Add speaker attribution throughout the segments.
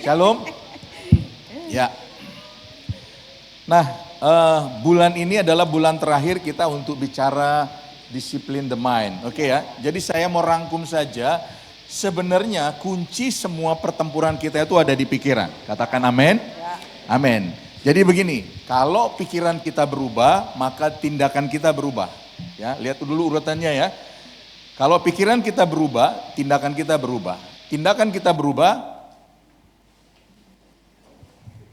Speaker 1: Shalom. Ya. Nah, bulan ini adalah bulan terakhir kita untuk bicara disiplin the mind. Oke ya. Jadi saya mau rangkum saja. Sebenarnya kunci semua pertempuran kita itu ada di pikiran. Katakan amin. Amin. Jadi begini, kalau pikiran kita berubah, maka tindakan kita berubah. Ya, lihat dulu urutannya ya. Kalau pikiran kita berubah, tindakan kita berubah. Tindakan kita berubah,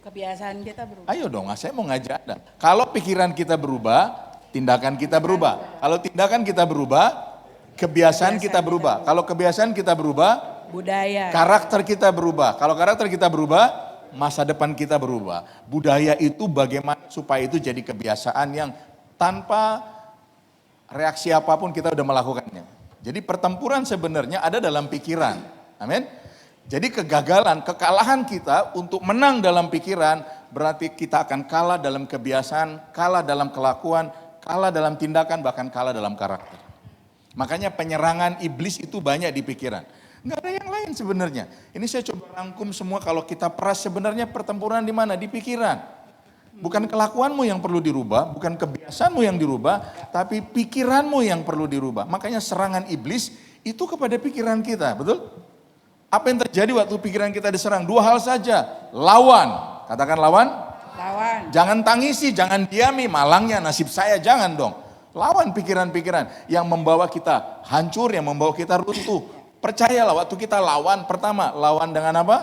Speaker 2: kebiasaan kita berubah.
Speaker 1: ayo dong, saya mau ngajak Anda. Kalau pikiran kita berubah, tindakan kita berubah. Kalau tindakan kita berubah, kebiasaan kita berubah. Kalau kebiasaan kita berubah,
Speaker 2: budaya.
Speaker 1: Karakter kita berubah. Kalau karakter kita berubah, masa depan kita berubah. Budaya itu bagaimana supaya itu jadi kebiasaan yang tanpa reaksi apapun kita udah melakukannya. Jadi pertempuran sebenarnya ada dalam pikiran. Amin. Jadi kekalahan kita untuk menang dalam pikiran berarti kita akan kalah dalam kebiasaan, kalah dalam kelakuan, kalah dalam tindakan, bahkan kalah dalam karakter. Makanya penyerangan iblis itu banyak di pikiran. Enggak ada yang lain sebenarnya. Ini saya coba rangkum semua kalau kita peras sebenarnya pertempuran di mana? Di pikiran. Bukan kelakuanmu yang perlu dirubah, bukan kebiasaanmu yang dirubah, tapi pikiranmu yang perlu dirubah. Makanya serangan iblis itu kepada pikiran kita, betul? Apa yang terjadi waktu pikiran kita diserang? Dua hal saja, lawan. Katakan lawan.
Speaker 2: Lawan.
Speaker 1: Jangan tangisi, jangan diami, malangnya nasib saya, jangan dong. Lawan pikiran-pikiran yang membawa kita hancur, yang membawa kita runtuh. Percayalah waktu kita lawan, pertama lawan dengan apa?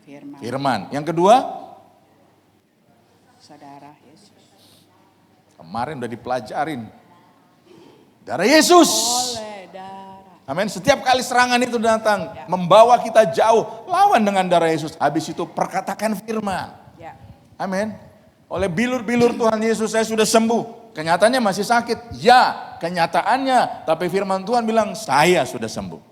Speaker 2: Firman.
Speaker 1: Firman. Yang kedua?
Speaker 2: Saudara Yesus.
Speaker 1: Kemarin udah dipelajarin. Darah Yesus.
Speaker 2: Oleh darah.
Speaker 1: Amin. Setiap kali serangan itu datang, membawa kita jauh, lawan dengan darah Yesus. Habis itu perkatakan firman.
Speaker 2: Ya.
Speaker 1: Amin. Oleh bilur-bilur Tuhan Yesus saya sudah sembuh. Kenyataannya masih sakit. Ya, kenyataannya. Tapi firman Tuhan bilang saya sudah sembuh.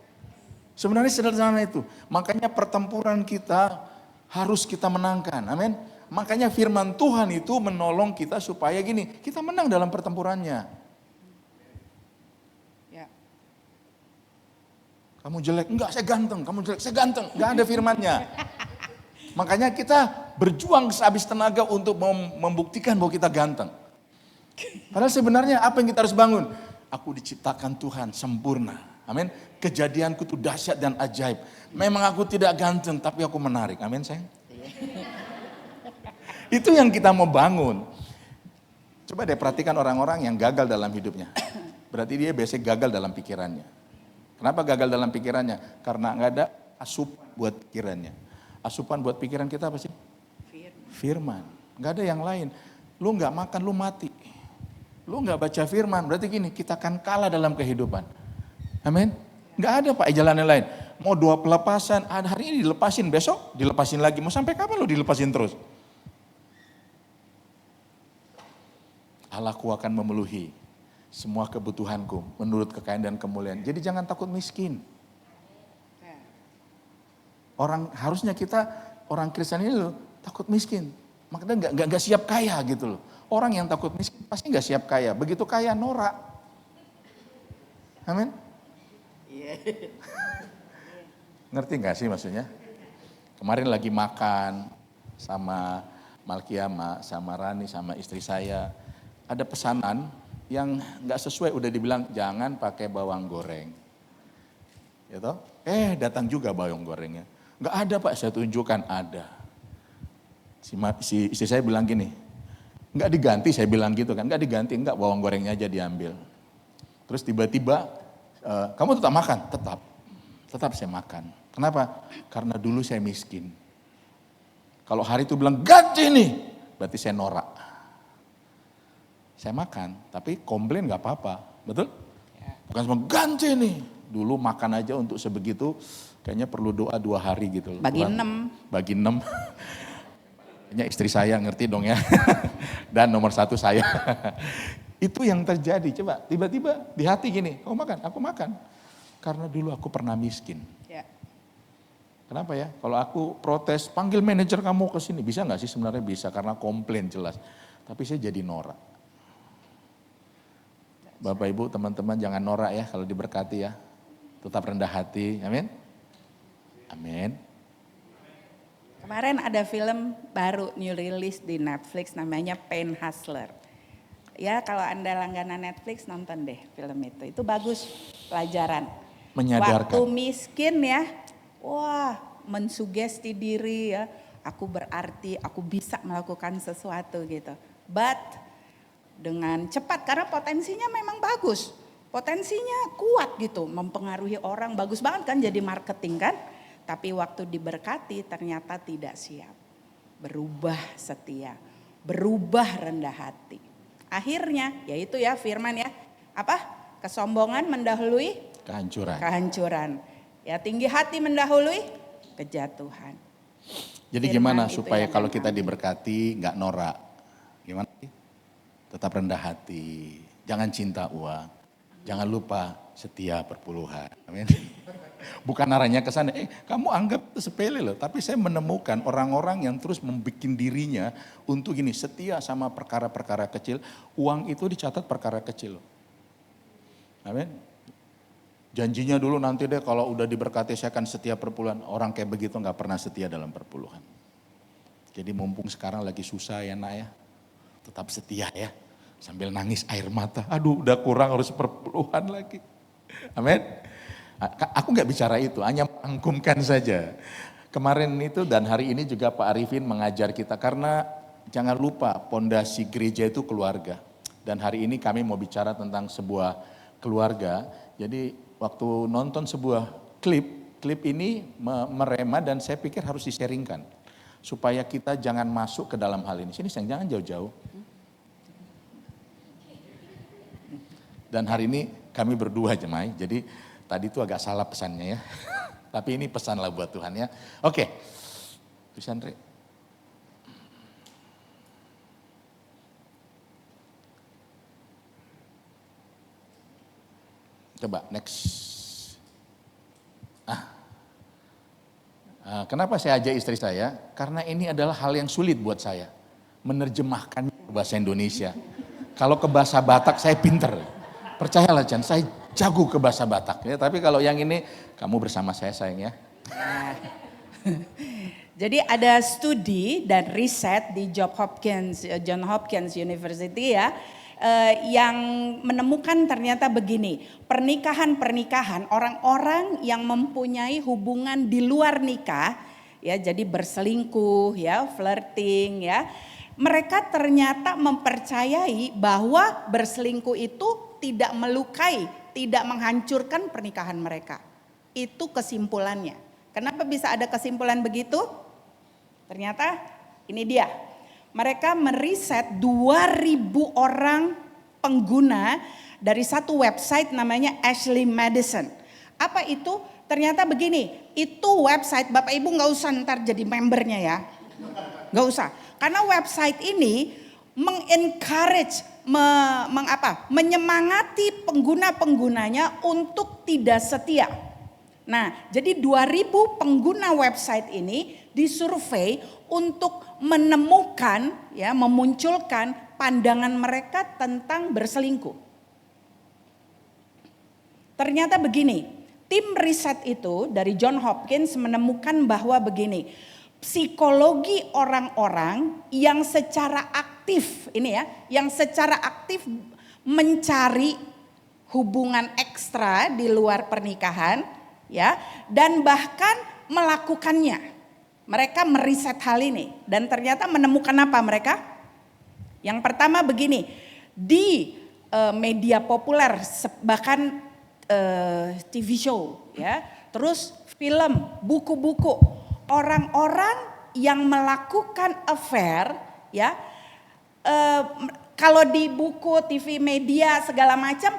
Speaker 1: Sebenarnya sederhana itu. Makanya pertempuran kita harus kita menangkan. Amin. Makanya firman Tuhan itu menolong kita supaya gini, kita menang dalam pertempurannya.
Speaker 2: Ya.
Speaker 1: Kamu jelek, enggak saya ganteng, kamu jelek, saya ganteng. Enggak ada firmannya. Makanya kita berjuang sehabis tenaga untuk membuktikan bahwa kita ganteng. Padahal sebenarnya apa yang kita harus bangun? Aku diciptakan Tuhan sempurna. Amin. Kejadianku itu dahsyat dan ajaib. Memang aku tidak ganteng tapi aku menarik. Amin sayang. Itu yang kita mau bangun. Coba deh perhatikan orang-orang yang gagal dalam hidupnya. Berarti dia biasanya gagal dalam pikirannya. Kenapa gagal dalam pikirannya? Karena nggak ada asupan buat pikirannya. Asupan buat pikiran kita apa sih? Firman. Nggak ada yang lain. Lu nggak makan, lu mati. Lu nggak baca firman, berarti gini, kita akan kalah dalam kehidupan. Amin. Nggak ada Pak jalan yang lain. Mau doa pelepasan, hari ini dilepasin, besok dilepasin lagi. Mau sampai kapan lu dilepasin terus? Allahku akan memenuhi semua kebutuhanku menurut kekayaan dan kemuliaan. Jadi jangan takut miskin. Harusnya kita orang Kristen ini loh takut miskin. Makanya nggak siap kaya gitu loh. Orang yang takut miskin pasti nggak siap kaya. Begitu kaya norak. Amin. Ngerti nggak sih maksudnya? Kemarin lagi makan sama Malkia, sama Rani, sama istri saya. Ada pesanan yang nggak sesuai, udah dibilang jangan pakai bawang goreng. Ya toh? Datang juga bawang gorengnya. Nggak ada Pak, saya tunjukkan ada. Si istri saya bilang gini, nggak diganti, saya bilang gitu kan, nggak diganti, nggak bawang gorengnya aja diambil. Terus tiba-tiba, kamu tetap makan? Tetap saya makan. Kenapa? Karena dulu saya miskin. Kalau hari itu bilang ganti nih, berarti saya norak. Saya makan, tapi komplain nggak apa-apa, betul? Bukan semua ganti nih, dulu makan aja untuk sebegitu, kayaknya perlu doa 2 hari gitu.
Speaker 2: Bagi
Speaker 1: Tuhan,
Speaker 2: 6.
Speaker 1: Bagi 6. Kayaknya istri saya ngerti dong ya. Dan nomor 1 saya. Itu yang terjadi, coba tiba-tiba di hati gini, kamu makan, aku makan. Karena dulu aku pernah miskin.
Speaker 2: Ya.
Speaker 1: Kenapa ya? Kalau aku protes, panggil manajer kamu ke sini, bisa nggak sih? Sebenarnya bisa, karena komplain jelas. Tapi saya jadi norak. Bapak Ibu, teman-teman jangan norak ya kalau diberkati ya. Tetap rendah hati, amin. Amin.
Speaker 2: Kemarin ada film baru new release di Netflix namanya Pain Hustler. Ya kalau Anda langganan Netflix nonton deh film itu. Itu bagus pelajaran.
Speaker 1: Menyadarkan.
Speaker 2: Waktu miskin ya, wah mensugesti diri ya. Aku berarti, aku bisa melakukan sesuatu gitu. But dengan cepat karena potensinya memang bagus. Potensinya kuat gitu, mempengaruhi orang. Bagus banget kan jadi marketing kan. Tapi waktu diberkati ternyata tidak siap. Berubah setia, berubah rendah hati. Akhirnya yaitu ya firman ya, apa? Kesombongan mendahului kehancuran. Ya tinggi hati mendahului kejatuhan.
Speaker 1: Jadi
Speaker 2: Firman
Speaker 1: gimana
Speaker 2: itu
Speaker 1: supaya
Speaker 2: yang
Speaker 1: kalau
Speaker 2: memang.
Speaker 1: kita diberkati nggak norak? Gimana sih? Tetap rendah hati, jangan cinta uang, jangan lupa setia perpuluhan. Amin. Bukan arahnya ke sana, kamu anggap itu sepele loh. Tapi saya menemukan orang-orang yang terus membuat dirinya untuk gini, setia sama perkara-perkara kecil. Uang itu dicatat perkara kecil loh. Amin. Janjinya dulu nanti deh kalau udah diberkati saya akan setia perpuluhan. Orang kayak begitu gak pernah setia dalam perpuluhan. Jadi mumpung sekarang lagi susah ya nak ya. Tetap setia ya. Sambil nangis air mata. Aduh udah kurang harus perpuluhan lagi. Amin. Aku gak bicara itu, hanya merangkumkan saja. Kemarin itu dan hari ini juga Pak Arifin mengajar kita. Karena jangan lupa pondasi gereja itu keluarga. Dan hari ini kami mau bicara tentang sebuah keluarga. Jadi waktu nonton sebuah klip ini merema dan saya pikir harus di-sharingkan. Supaya kita jangan masuk ke dalam hal ini. Sini sayang, jangan jauh-jauh. Dan hari ini kami berdua jemaah, jadi tadi itu agak salah pesannya ya. Tapi ini pesan lah buat Tuhan ya. Oke, Gus Andre. Coba next. Kenapa saya ajak istri saya? Karena ini adalah hal yang sulit buat saya. Menerjemahkan ke bahasa Indonesia. Kalau ke bahasa Batak saya pinter. Percayalah Chan, saya jago ke bahasa Batak. Ya, tapi kalau yang ini kamu bersama saya sayang ya.
Speaker 2: Jadi ada studi dan riset di Johns Hopkins University ya. Yang menemukan ternyata begini, pernikahan orang-orang yang mempunyai hubungan di luar nikah, ya jadi berselingkuh, ya flirting, ya mereka ternyata mempercayai bahwa berselingkuh itu tidak melukai, tidak menghancurkan pernikahan mereka. Itu kesimpulannya. Kenapa bisa ada kesimpulan begitu? Ternyata ini dia. Mereka meriset 2.000 orang pengguna dari satu website namanya Ashley Madison. Apa itu? Ternyata begini, itu website Bapak Ibu gak usah ntar jadi membernya ya. Gak usah. Karena website ini mengencourage, menyemangati pengguna-penggunanya untuk tidak setia. Nah, jadi 2.000 pengguna website ini disurvei untuk menemukan, ya, memunculkan pandangan mereka tentang berselingkuh. Ternyata begini, tim riset itu dari Johns Hopkins menemukan bahwa begini, psikologi orang-orang yang secara aktif, ini ya, yang secara aktif mencari hubungan ekstra di luar pernikahan, ya, dan bahkan melakukannya. Mereka meriset hal ini dan ternyata menemukan apa mereka? Yang pertama begini, di media populer bahkan TV show, ya, terus film, buku-buku, orang-orang yang melakukan affair, ya, kalau di buku, TV, media segala macam,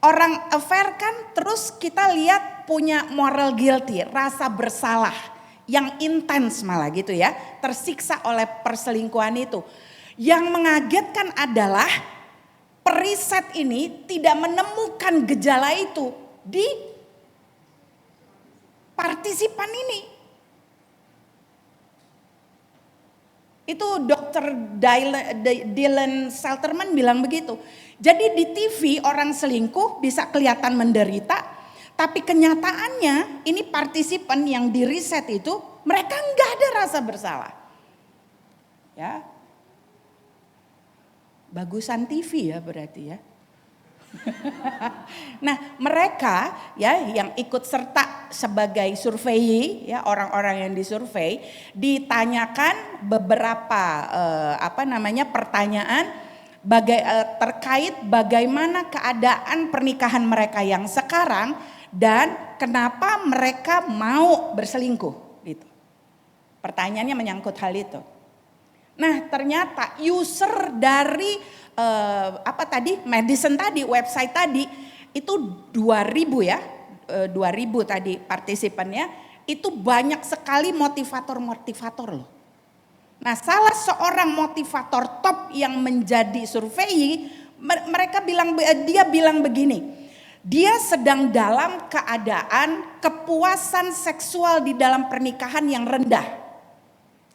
Speaker 2: orang affair kan terus kita lihat punya moral guilty, rasa bersalah. Yang intens malah gitu ya, tersiksa oleh perselingkuhan itu. Yang mengagetkan adalah periset ini tidak menemukan gejala itu di partisipan ini. Itu Dr. Dylan Selterman bilang begitu. Jadi di TV orang selingkuh bisa kelihatan menderita. Tapi kenyataannya ini partisipan yang di riset itu Mereka nggak ada rasa bersalah. Ya, bagusan TV ya berarti ya. Nah, mereka ya yang ikut serta sebagai survei ya, orang-orang yang disurvei ditanyakan beberapa pertanyaan terkait bagaimana keadaan pernikahan mereka yang sekarang dan kenapa mereka mau berselingkuh gitu. Pertanyaannya menyangkut hal itu. Nah, ternyata user dari Madison tadi, website tadi itu 2000 ya, 2000 tadi partisipannya, itu banyak sekali motivator loh. Nah, salah seorang motivator top yang menjadi survei, dia bilang begini, dia sedang dalam keadaan kepuasan seksual di dalam pernikahan yang rendah.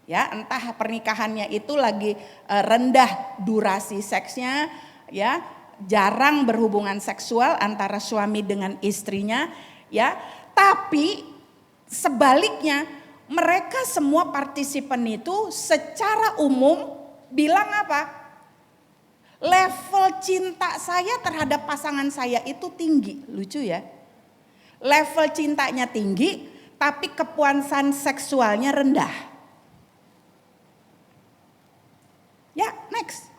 Speaker 2: Ya, entah pernikahannya itu lagi rendah durasi seksnya, ya, jarang berhubungan seksual antara suami dengan istrinya, ya. Tapi sebaliknya mereka semua partisipan itu secara umum bilang apa? Level cinta saya terhadap pasangan saya itu tinggi, lucu ya. Level cintanya tinggi, tapi kepuasan seksualnya rendah. Ya, next.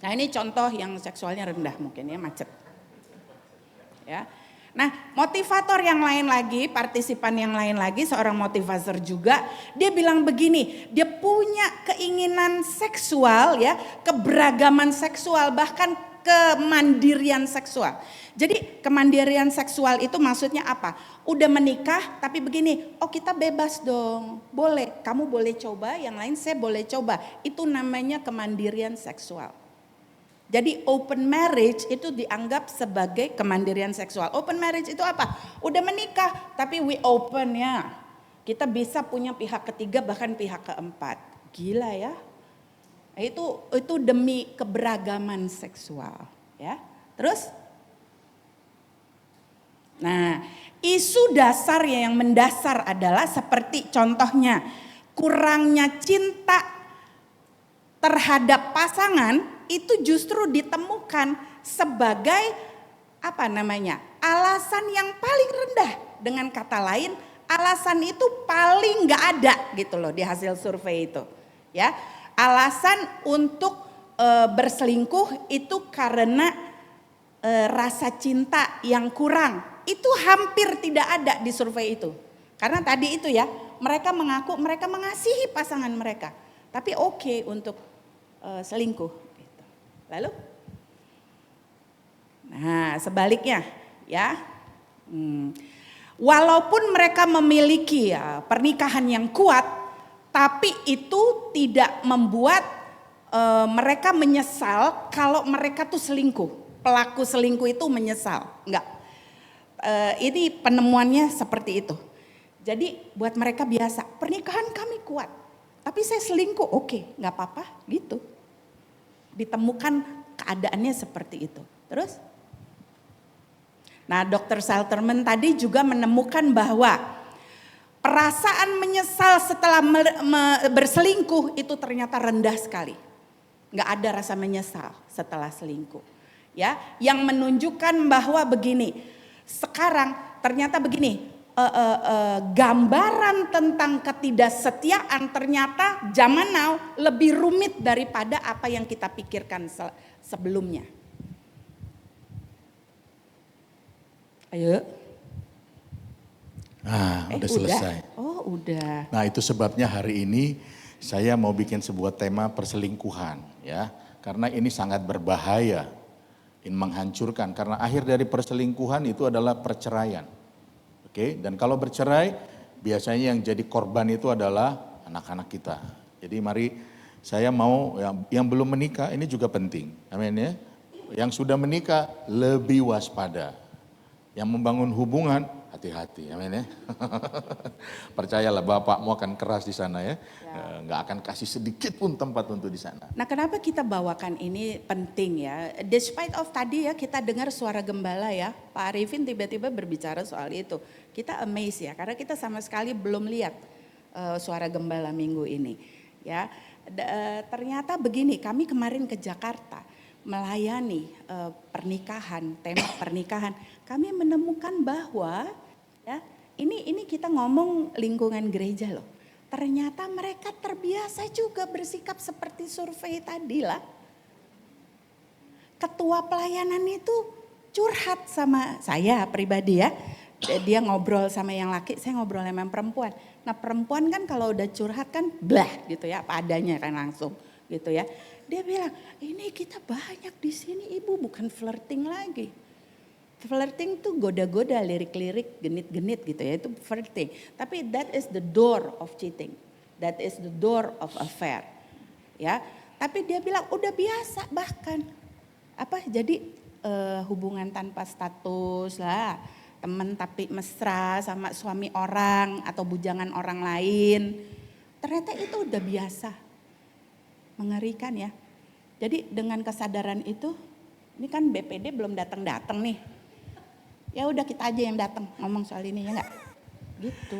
Speaker 2: Nah, ini contoh yang seksualnya rendah mungkin ya, macet. Ya. Nah, motivator yang lain lagi, partisipan yang lain lagi, seorang motivator juga, dia bilang begini, dia punya keinginan seksual ya, keberagaman seksual, bahkan kemandirian seksual. Jadi kemandirian seksual itu maksudnya apa? Udah menikah tapi begini, oh kita bebas dong, boleh, kamu boleh coba, yang lain saya boleh coba. Itu namanya kemandirian seksual. Jadi open marriage itu dianggap sebagai kemandirian seksual. Open marriage itu apa? Udah menikah tapi we open ya. Kita bisa punya pihak ketiga bahkan pihak keempat. Gila ya. Itu demi keberagaman seksual, ya. Terus? Nah, isu dasar yang mendasar adalah seperti contohnya kurangnya cinta terhadap pasangan itu justru ditemukan sebagai alasan yang paling rendah. Dengan kata lain, alasan itu paling nggak ada gitu loh di hasil survei itu, ya. Alasan untuk berselingkuh itu karena rasa cinta yang kurang. Itu hampir tidak ada di survei itu. Karena tadi itu ya, mereka mengaku mereka mengasihi pasangan mereka. Tapi oke untuk selingkuh. Gitu. Lalu? Nah, sebaliknya ya. Walaupun mereka memiliki pernikahan yang kuat, tapi itu tidak membuat mereka menyesal kalau mereka tuh selingkuh. Pelaku selingkuh itu menyesal. Enggak. Ini penemuannya seperti itu. Jadi buat mereka biasa, pernikahan kami kuat. Tapi saya selingkuh, oke, gak apa-apa gitu. Ditemukan keadaannya seperti itu. Terus? Nah, Dr. Salterman tadi juga menemukan bahwa perasaan menyesal setelah berselingkuh itu ternyata rendah sekali. Gak ada rasa menyesal setelah selingkuh. Ya, yang menunjukkan bahwa begini, sekarang ternyata begini, gambaran tentang ketidaksetiaan ternyata zaman now lebih rumit daripada apa yang kita pikirkan sebelumnya. Ayo.
Speaker 1: Nah, udah selesai.
Speaker 2: Oh, udah.
Speaker 1: Nah, itu sebabnya hari ini saya mau bikin sebuah tema perselingkuhan, ya. Karena ini sangat berbahaya. Ini menghancurkan karena akhir dari perselingkuhan itu adalah perceraian. Oke, dan kalau bercerai biasanya yang jadi korban itu adalah anak-anak kita. Jadi mari saya mau yang belum menikah ini juga penting. Amin ya. Yang sudah menikah lebih waspada. Yang membangun hubungan hati-hati, amin ya. Percayalah bapakmu akan keras di sana ya. Nggak akan kasih sedikit pun tempat untuk di sana.
Speaker 2: Nah, kenapa kita bawakan ini penting ya? Despite of tadi ya kita dengar suara gembala ya, Pak Arifin tiba-tiba berbicara soal itu. Kita amazed ya, karena kita sama sekali belum lihat suara gembala minggu ini. Ya, ternyata begini, kami kemarin ke Jakarta melayani pernikahan, tema pernikahan. Kami menemukan bahwa ya ini kita ngomong lingkungan gereja loh. Ternyata mereka terbiasa juga bersikap seperti survei tadi lah. Ketua pelayanan itu curhat sama saya pribadi ya. Dia ngobrol sama yang laki, saya ngobrol sama yang perempuan. Nah perempuan kan kalau udah curhat kan blah gitu ya, apa adanya kan langsung gitu ya. Dia bilang, ini kita banyak di sini ibu, bukan flirting lagi. Flirting tuh goda-goda, lirik-lirik, genit-genit gitu ya, itu flirting. Tapi that is the door of cheating. That is the door of affair. Ya, tapi dia bilang udah biasa bahkan. Jadi hubungan tanpa status lah, teman tapi mesra sama suami orang atau bujangan orang lain. Ternyata itu udah biasa. Mengerikan ya. Jadi dengan kesadaran itu, ini kan BPD belum datang-datang nih. Ya udah kita aja yang datang ngomong soal ini ya enggak? Gitu.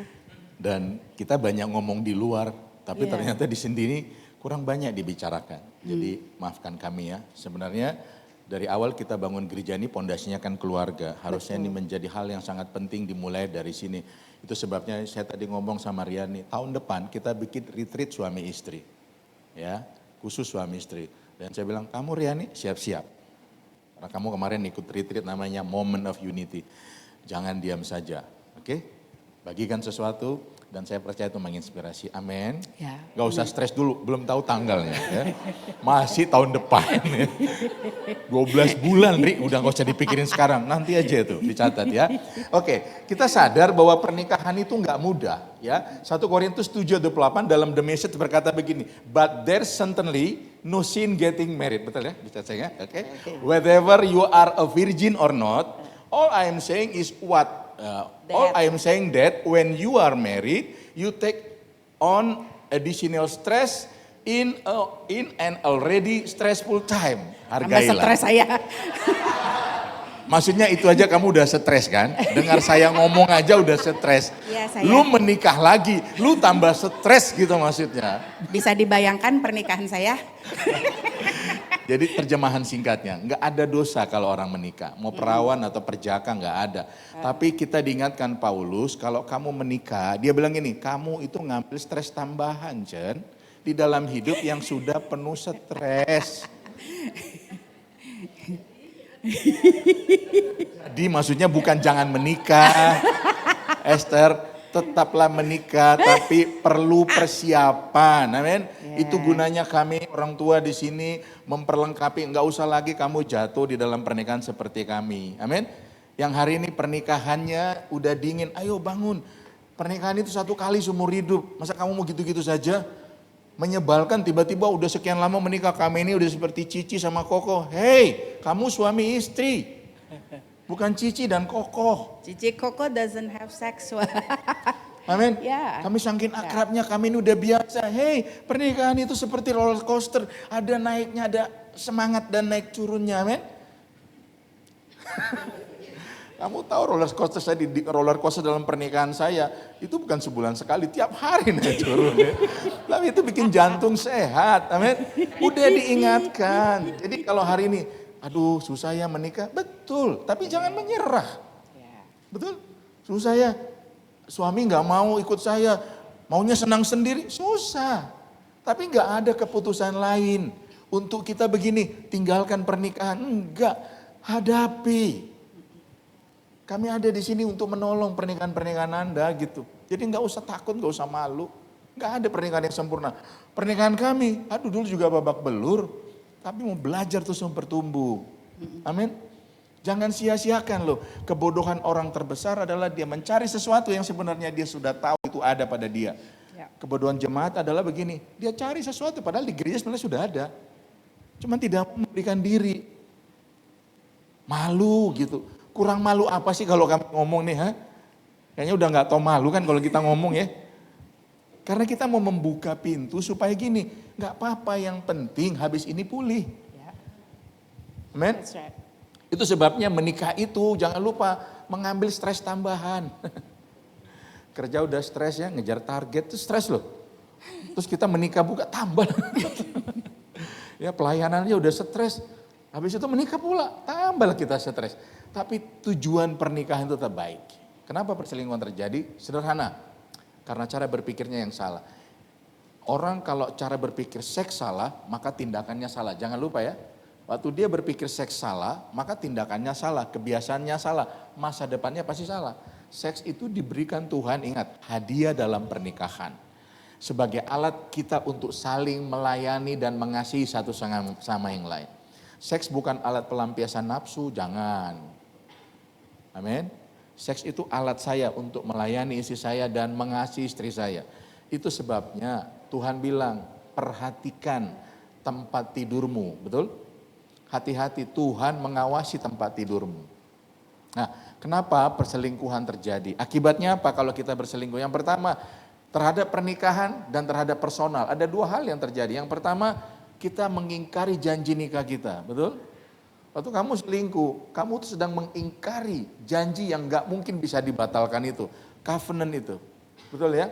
Speaker 1: Dan kita banyak ngomong di luar, tapi ternyata di sini kurang banyak dibicarakan. Jadi maafkan kami ya. Sebenarnya dari awal kita bangun gereja ini pondasinya kan keluarga. Harusnya ini menjadi hal yang sangat penting dimulai dari sini. Itu sebabnya saya tadi ngomong sama Riani, tahun depan kita bikin retreat suami istri. Ya, khusus suami istri. Dan saya bilang, kamu Riani siap-siap. Karena kamu kemarin ikut retreat namanya Moment of Unity. Jangan diam saja, oke? Bagikan sesuatu dan saya percaya itu menginspirasi, amin.
Speaker 2: Ya,
Speaker 1: gak usah stres dulu, belum tahu tanggalnya ya. Masih tahun depan ya. 12 bulan Ri, udah gak usah dipikirin sekarang, nanti aja itu dicatat ya. Oke, kita sadar bahwa pernikahan itu gak mudah ya. 1 Korintus 7:28 dalam The Message berkata begini, but there's certainly no sin getting married, betul ya? Bisa saya, oke? Whether you are a virgin or not, all I am saying is all I am saying that when you are married, you take on additional stress in an already stressful time. Hargailah.
Speaker 2: Tambah stres saya.
Speaker 1: Maksudnya itu aja kamu udah stres kan? Dengar saya ngomong aja udah stres.
Speaker 2: Ya,
Speaker 1: Lu menikah lagi, lu tambah stres gitu maksudnya.
Speaker 2: Bisa dibayangkan pernikahan saya?
Speaker 1: Jadi terjemahan singkatnya, nggak ada dosa kalau orang menikah. Mau perawan atau perjaka nggak ada. Tapi kita diingatkan Paulus, kalau kamu menikah, dia bilang gini, kamu itu ngambil stres tambahan, Jen. Di dalam hidup yang sudah penuh stres. Jadi maksudnya bukan jangan menikah, Esther, tetaplah menikah tapi perlu persiapan, amin. Itu gunanya kami orang tua di sini memperlengkapi, enggak usah lagi kamu jatuh di dalam pernikahan seperti kami, amin. Yang hari ini pernikahannya udah dingin, ayo bangun. Pernikahan itu 1 kali seumur hidup, masa kamu mau gitu-gitu saja? Menyebalkan tiba-tiba udah sekian lama menikah, kami ini udah seperti Cici sama Koko. Hei, kamu suami istri. Bukan Cici dan Koko.
Speaker 2: Cici Koko doesn't have sex.
Speaker 1: Amin.
Speaker 2: Ya.
Speaker 1: Kami saking akrabnya, kami ini udah biasa. Hei, pernikahan itu seperti roller coaster. Ada naiknya, ada semangat dan naik turunnya. Amin. Kamu tahu roller coaster saya di roller coaster dalam pernikahan saya itu bukan sebulan sekali, tiap hari naik turun ya. Tapi itu bikin jantung sehat, amin. Udah diingatkan. Jadi kalau hari ini, aduh susah ya menikah, betul. Tapi jangan menyerah, betul. Susah ya, suami nggak mau ikut saya, maunya senang sendiri, susah. Tapi nggak ada keputusan lain untuk kita begini, tinggalkan pernikahan, enggak, hadapi. Kami ada di sini untuk menolong pernikahan-pernikahan Anda gitu. Jadi nggak usah takut, nggak usah malu. Nggak ada pernikahan yang sempurna. Pernikahan kami, aduh dulu juga babak belur. Tapi mau belajar terus bertumbuh. Amin. Jangan sia-siakan loh. Kebodohan orang terbesar adalah dia mencari sesuatu yang sebenarnya dia sudah tahu itu ada pada dia. Kebodohan jemaat adalah begini. Dia cari sesuatu padahal di gereja sebenarnya sudah ada. Cuma tidak memberikan diri. Malu gitu. Kurang malu apa sih kalau kami ngomong nih, ha? Kayaknya udah nggak tahu malu kan kalau kita ngomong ya. Karena kita mau membuka pintu supaya gini, nggak apa-apa, yang penting habis ini pulih.
Speaker 2: Ya,
Speaker 1: Amen.
Speaker 2: that's right.
Speaker 1: Itu sebabnya menikah itu jangan lupa mengambil stres tambahan. Kerja udah stres ya, ngejar target itu stres loh. Terus kita menikah buka tambah. Ya pelayanannya udah stres. Habis itu menikah pula, tambah kita stres. Tapi tujuan pernikahan itu tetap baik. Kenapa perselingkuhan terjadi? Sederhana. Karena cara berpikirnya yang salah. Orang kalau cara berpikir seks salah, maka tindakannya salah. Jangan lupa ya. Waktu dia berpikir seks salah, maka tindakannya salah, kebiasaannya salah, masa depannya pasti salah. Seks itu diberikan Tuhan, ingat, hadiah dalam pernikahan. Sebagai alat kita untuk saling melayani dan mengasihi satu sama yang lain. Seks bukan alat pelampiasan nafsu, jangan. Amin. Seks itu alat saya untuk melayani istri saya dan mengasihi istri saya. Itu sebabnya Tuhan bilang, perhatikan tempat tidurmu, betul? Hati-hati, Tuhan mengawasi tempat tidurmu. Nah, kenapa perselingkuhan terjadi? Akibatnya apa kalau kita berselingkuh? Yang pertama, terhadap pernikahan dan terhadap personal. Ada dua hal yang terjadi. Yang pertama, kita mengingkari janji nikah kita, betul? Waktu kamu selingkuh, kamu tuh sedang mengingkari janji yang gak mungkin bisa dibatalkan itu. Covenant itu, betul ya?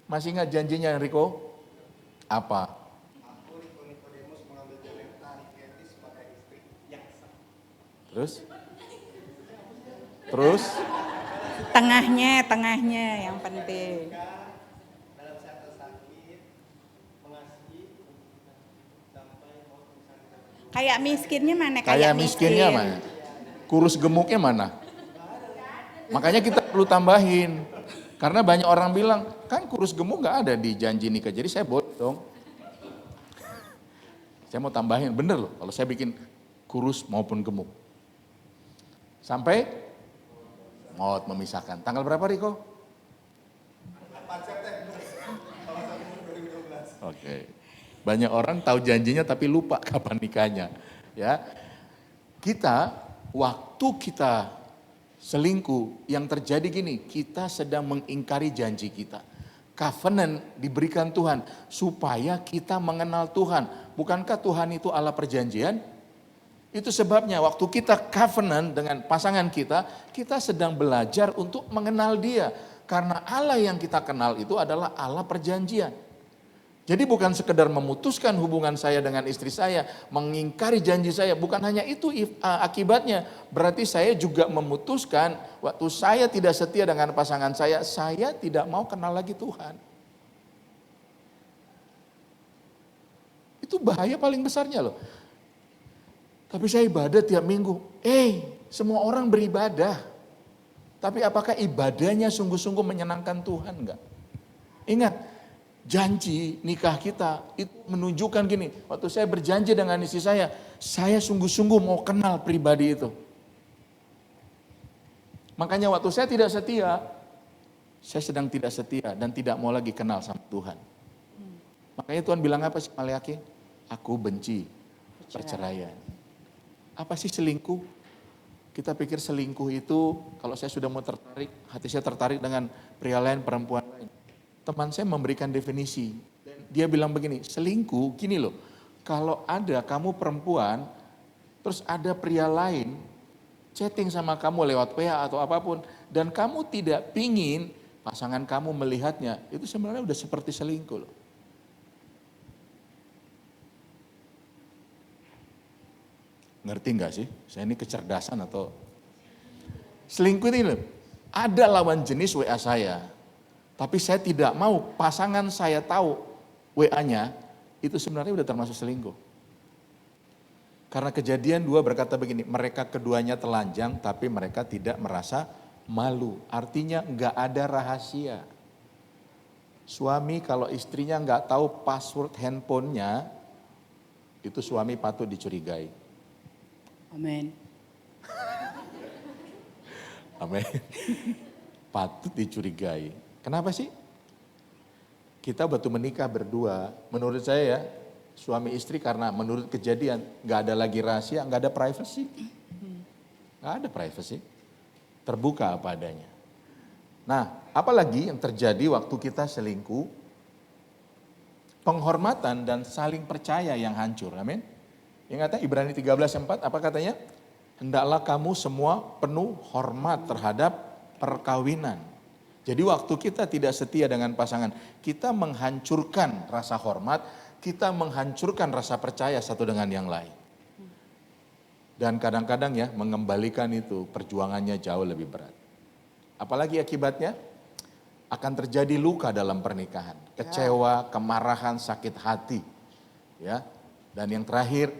Speaker 1: Masih ingat janjinya Enrico? Apa? Terus?
Speaker 2: Tengahnya yang penting. Kayak miskinnya mana?
Speaker 1: Kayak miskinnya mana? Kurus gemuknya mana? Makanya kita perlu tambahin. Karena banyak orang bilang, kan kurus gemuk gak ada di janji nikah. Jadi saya boleh dong. Saya mau tambahin, bener loh. Kalau saya bikin kurus maupun gemuk. Sampai maut memisahkan. Tanggal berapa Riko? 4 September. Oke. Banyak orang tahu janjinya tapi lupa kapan nikahnya. Ya. Kita, waktu kita selingkuh, yang terjadi gini, kita sedang mengingkari janji kita. Covenant diberikan Tuhan supaya kita mengenal Tuhan. Bukankah Tuhan itu Allah perjanjian? Itu sebabnya waktu kita covenant dengan pasangan kita sedang belajar untuk mengenal Dia. Karena Allah yang kita kenal itu adalah Allah perjanjian. Jadi bukan sekedar memutuskan hubungan saya dengan istri saya, mengingkari janji saya, bukan hanya itu akibatnya. Berarti saya juga memutuskan waktu saya tidak setia dengan pasangan saya tidak mau kenal lagi Tuhan. Itu bahaya paling besarnya loh. Tapi saya ibadah tiap minggu. Semua orang beribadah. Tapi apakah ibadahnya sungguh-sungguh menyenangkan Tuhan enggak? Ingat, janji nikah kita itu menunjukkan gini. Waktu saya berjanji dengan istri saya sungguh-sungguh mau kenal pribadi itu. Makanya waktu saya tidak setia, saya sedang tidak setia dan tidak mau lagi kenal sama Tuhan. Makanya Tuhan bilang apa sih Maleakhi? Aku benci perceraian. Apa sih selingkuh? Kita pikir selingkuh itu kalau saya sudah mau tertarik, hati saya tertarik dengan pria lain, perempuan lain. Teman saya memberikan definisi. Dia bilang begini, selingkuh gini loh. Kalau ada kamu perempuan, terus ada pria lain chatting sama kamu lewat WA atau apapun, dan kamu tidak pingin pasangan kamu melihatnya, itu sebenarnya udah seperti selingkuh loh. Ngerti nggak sih? Saya ini kecerdasan atau selingkuh ini loh. Ada lawan jenis WA saya, tapi saya tidak mau pasangan saya tahu WA-nya, itu sebenarnya udah termasuk selingkuh. Karena Kejadian 2 berkata begini, mereka keduanya telanjang tapi mereka tidak merasa malu. Artinya nggak ada rahasia. Suami kalau istrinya nggak tahu password handphonenya, itu suami patut dicurigai.
Speaker 2: Amin.
Speaker 1: Amin. Patut dicurigai. Kenapa sih? Kita waktu menikah berdua, menurut saya ya, suami istri karena menurut Kejadian gak ada lagi rahasia, gak ada privacy. Gak ada privacy. Terbuka apa adanya. Nah, apalagi yang terjadi waktu kita selingkuh, penghormatan dan saling percaya yang hancur. Amin. Ingat ya Ibrani 13:4 apa katanya? Hendaklah kamu semua penuh hormat terhadap perkawinan. Jadi waktu kita tidak setia dengan pasangan, kita menghancurkan rasa hormat, kita menghancurkan rasa percaya satu dengan yang lain. Dan kadang-kadang ya mengembalikan itu perjuangannya jauh lebih berat. Apalagi akibatnya akan terjadi luka dalam pernikahan, kecewa, kemarahan, sakit hati, ya. Dan yang terakhir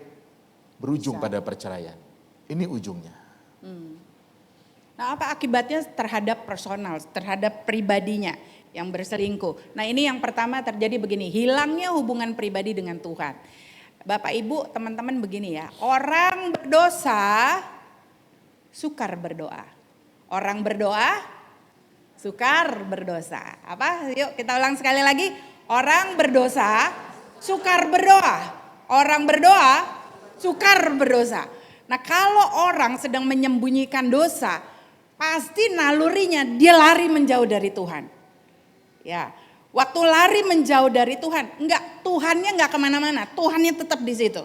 Speaker 1: berujung pada perceraian. Ini ujungnya.
Speaker 2: Nah, apa akibatnya terhadap personal, terhadap pribadinya yang berselingkuh? Nah, ini yang pertama terjadi begini, hilangnya hubungan pribadi dengan Tuhan. Bapak Ibu, teman-teman begini ya, orang berdosa sukar berdoa. Orang berdoa sukar berdosa. Apa? Yuk kita ulang sekali lagi. Orang berdosa sukar berdoa. Orang berdoa sukar berdosa. Nah, kalau orang sedang menyembunyikan dosa, pasti nalurinya dia lari menjauh dari Tuhan. Ya, waktu lari menjauh dari Tuhan, Tuhannya enggak kemana-mana, Tuhannya tetap di situ.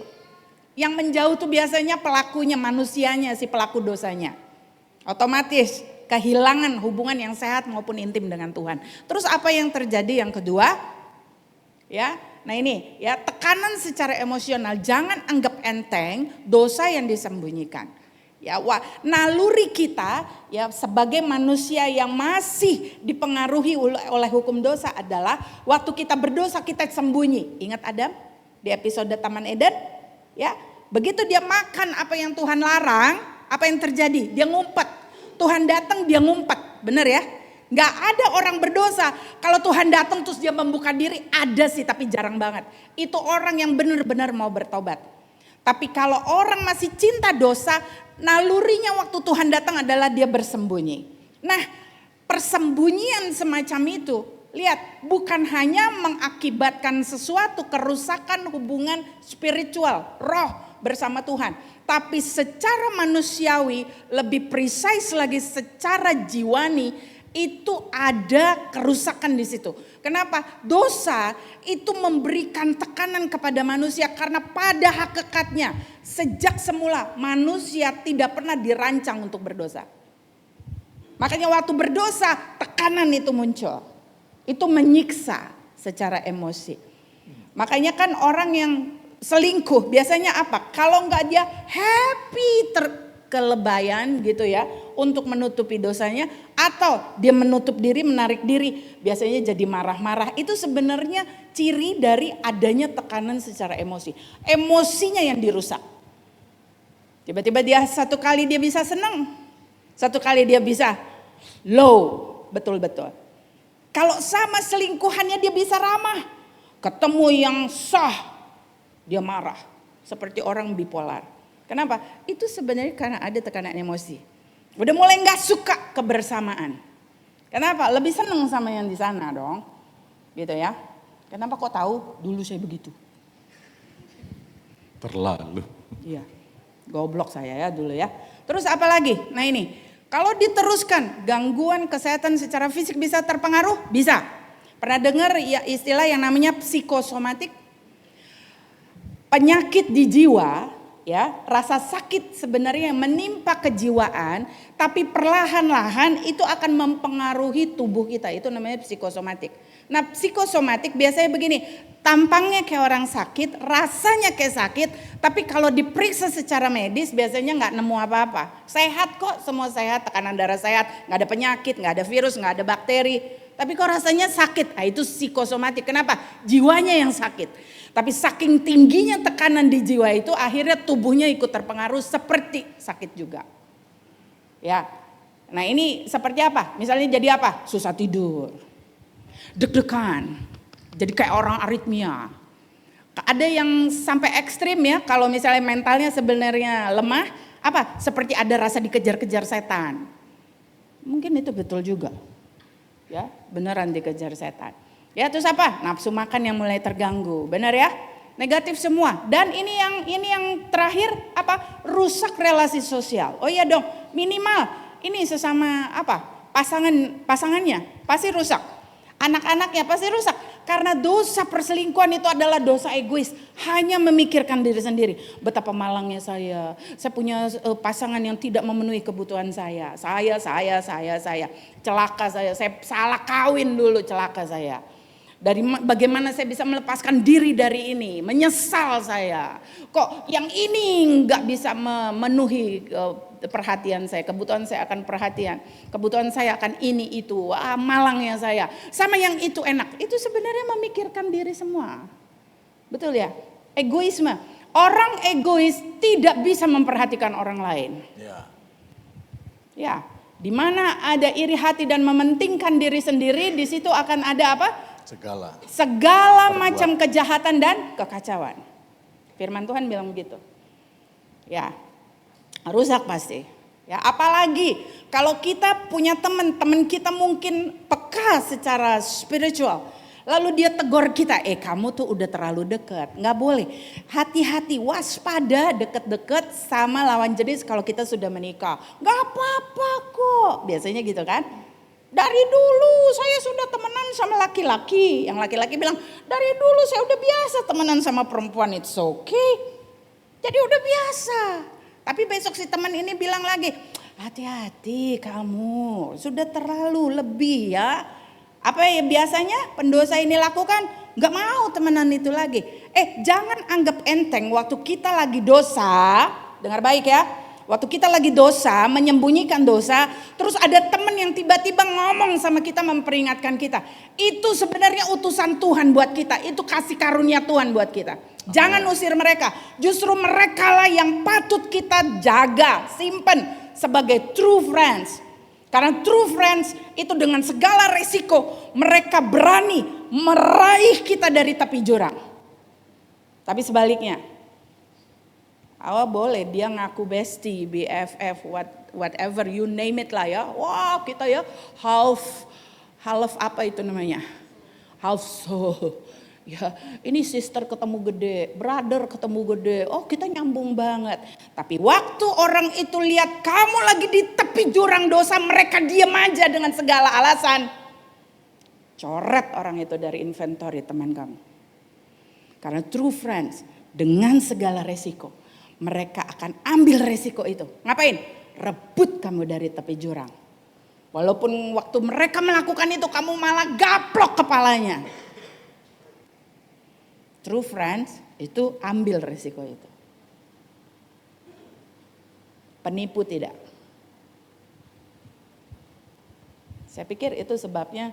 Speaker 2: Yang menjauh tuh biasanya pelakunya, manusianya, si pelaku dosanya. Otomatis kehilangan hubungan yang sehat maupun intim dengan Tuhan. Terus apa yang terjadi yang kedua? Ya, nah ini ya tekanan secara emosional, jangan anggap enteng dosa yang disembunyikan. Ya, naluri kita ya sebagai manusia yang masih dipengaruhi oleh hukum dosa adalah waktu kita berdosa kita sembunyi. Ingat Adam di episode Taman Eden? Ya, begitu dia makan apa yang Tuhan larang, apa yang terjadi? Dia ngumpet. Tuhan datang dia ngumpet, benar ya? Gak ada orang berdosa, kalau Tuhan datang terus dia membuka diri, ada sih tapi jarang banget. Itu orang yang benar-benar mau bertobat. Tapi kalau orang masih cinta dosa, nalurinya waktu Tuhan datang adalah dia bersembunyi. Nah, persembunyian semacam itu, lihat, bukan hanya mengakibatkan sesuatu kerusakan hubungan spiritual, roh bersama Tuhan. Tapi secara manusiawi, lebih precise lagi secara jiwani, itu ada kerusakan di situ. Kenapa? Dosa itu memberikan tekanan kepada manusia karena pada hakikatnya sejak semula manusia tidak pernah dirancang untuk berdosa. Makanya waktu berdosa tekanan itu muncul. Itu menyiksa secara emosi. Makanya kan orang yang selingkuh biasanya apa? Kalau enggak dia happy kelebayan gitu ya untuk menutupi dosanya, atau dia menutup diri, menarik diri, biasanya jadi marah-marah. Itu sebenarnya ciri dari adanya tekanan secara emosi. Emosinya yang dirusak. Tiba-tiba dia satu kali dia bisa senang, satu kali dia bisa low, betul-betul. Kalau sama selingkuhannya dia bisa ramah, ketemu yang sah dia marah, seperti orang bipolar. Kenapa? Itu sebenarnya karena ada tekanan emosi. Udah mulai gak suka kebersamaan. Kenapa? Lebih seneng sama yang di sana dong. Gitu ya. Kenapa kok tahu? Dulu saya begitu.
Speaker 1: Terlalu.
Speaker 2: Iya. Goblok saya ya dulu ya. Terus apa lagi? Nah ini. Kalau diteruskan gangguan kesehatan secara fisik bisa terpengaruh? Bisa. Pernah dengar ya istilah yang namanya psikosomatik? Penyakit di jiwa, ya, rasa sakit sebenarnya yang menimpa kejiwaan, tapi perlahan-lahan itu akan mempengaruhi tubuh kita. Itu namanya psikosomatik. Nah, psikosomatik biasanya begini, tampangnya kayak orang sakit, rasanya kayak sakit, tapi kalau diperiksa secara medis biasanya nggak nemu apa-apa. Sehat kok, semua sehat, tekanan darah sehat, nggak ada penyakit, nggak ada virus, nggak ada bakteri. Tapi kok rasanya sakit, nah itu psikosomatik. Kenapa? Jiwanya yang sakit. Tapi saking tingginya tekanan di jiwa itu akhirnya tubuhnya ikut terpengaruh seperti sakit juga. Ya. Nah ini seperti apa? Misalnya jadi apa? Susah tidur. Deg-degan. Jadi kayak orang aritmia. Ada yang sampai ekstrim ya, kalau misalnya mentalnya sebenarnya lemah, apa? Seperti ada rasa dikejar-kejar setan. Mungkin itu betul juga. Ya, beneran dikejar setan. Ya, terus apa? Nafsu makan yang mulai terganggu. Benar ya? Negatif semua. Dan ini yang terakhir apa? Rusak relasi sosial. Oh iya dong, minimal ini sesama apa? pasangannya pasti rusak. Anak-anaknya pasti rusak. Karena dosa perselingkuhan itu adalah dosa egois. Hanya memikirkan diri sendiri. Betapa malangnya saya punya pasangan yang tidak memenuhi kebutuhan saya. Saya. Celaka saya salah kawin dulu, celaka saya. Bagaimana saya bisa melepaskan diri dari ini, menyesal saya. Kok yang ini nggak bisa memenuhi perhatian saya, kebutuhan saya akan perhatian, kebutuhan saya akan ini itu, malangnya saya. Sama yang itu enak, itu sebenarnya memikirkan diri semua. Betul ya? Egoisme. Orang egois tidak bisa memperhatikan orang lain. Ya, di mana ada iri hati dan mementingkan diri sendiri, di situ akan ada apa? Segala macam kejahatan dan kekacauan. Firman Tuhan bilang begitu. Ya, rusak pasti. Ya, apalagi kalau kita punya teman kita mungkin peka secara spiritual. Lalu dia tegur kita, kamu tuh udah terlalu dekat. Nggak boleh. Hati-hati, waspada deket-deket sama lawan jenis kalau kita sudah menikah. Nggak apa-apa kok. Biasanya gitu kan. Dari dulu saya sudah temenan sama laki-laki. Yang laki-laki bilang, dari dulu saya udah biasa temenan sama perempuan, it's okay. Jadi udah biasa. Tapi besok si teman ini bilang lagi, hati-hati kamu, sudah terlalu lebih ya. Apa ya biasanya pendosa ini lakukan? Gak mau temenan itu lagi. Jangan anggap enteng waktu kita lagi dosa, dengar baik ya. Waktu kita lagi dosa, menyembunyikan dosa, terus ada teman yang tiba-tiba ngomong sama kita, memperingatkan kita. Itu sebenarnya utusan Tuhan buat kita, itu kasih karunia Tuhan buat kita. Jangan usir mereka, justru mereka lah yang patut kita jaga, simpen sebagai true friends. Karena true friends itu dengan segala resiko, mereka berani meraih kita dari tepi jurang. Tapi sebaliknya, boleh dia ngaku bestie, BFF, whatever you name it lah ya. Wah kita ya half apa itu namanya? Half soul. Ya ini sister ketemu gede, brother ketemu gede. Oh kita nyambung banget. Tapi waktu orang itu lihat kamu lagi di tepi jurang dosa, mereka diam aja dengan segala alasan. Coret orang itu dari inventory teman kamu. Karena true friends dengan segala resiko, mereka akan ambil resiko itu. Ngapain? Rebut kamu dari tepi jurang. Walaupun waktu mereka melakukan itu kamu malah gaplok kepalanya. True friends itu ambil resiko itu. Penipu tidak. Saya pikir itu sebabnya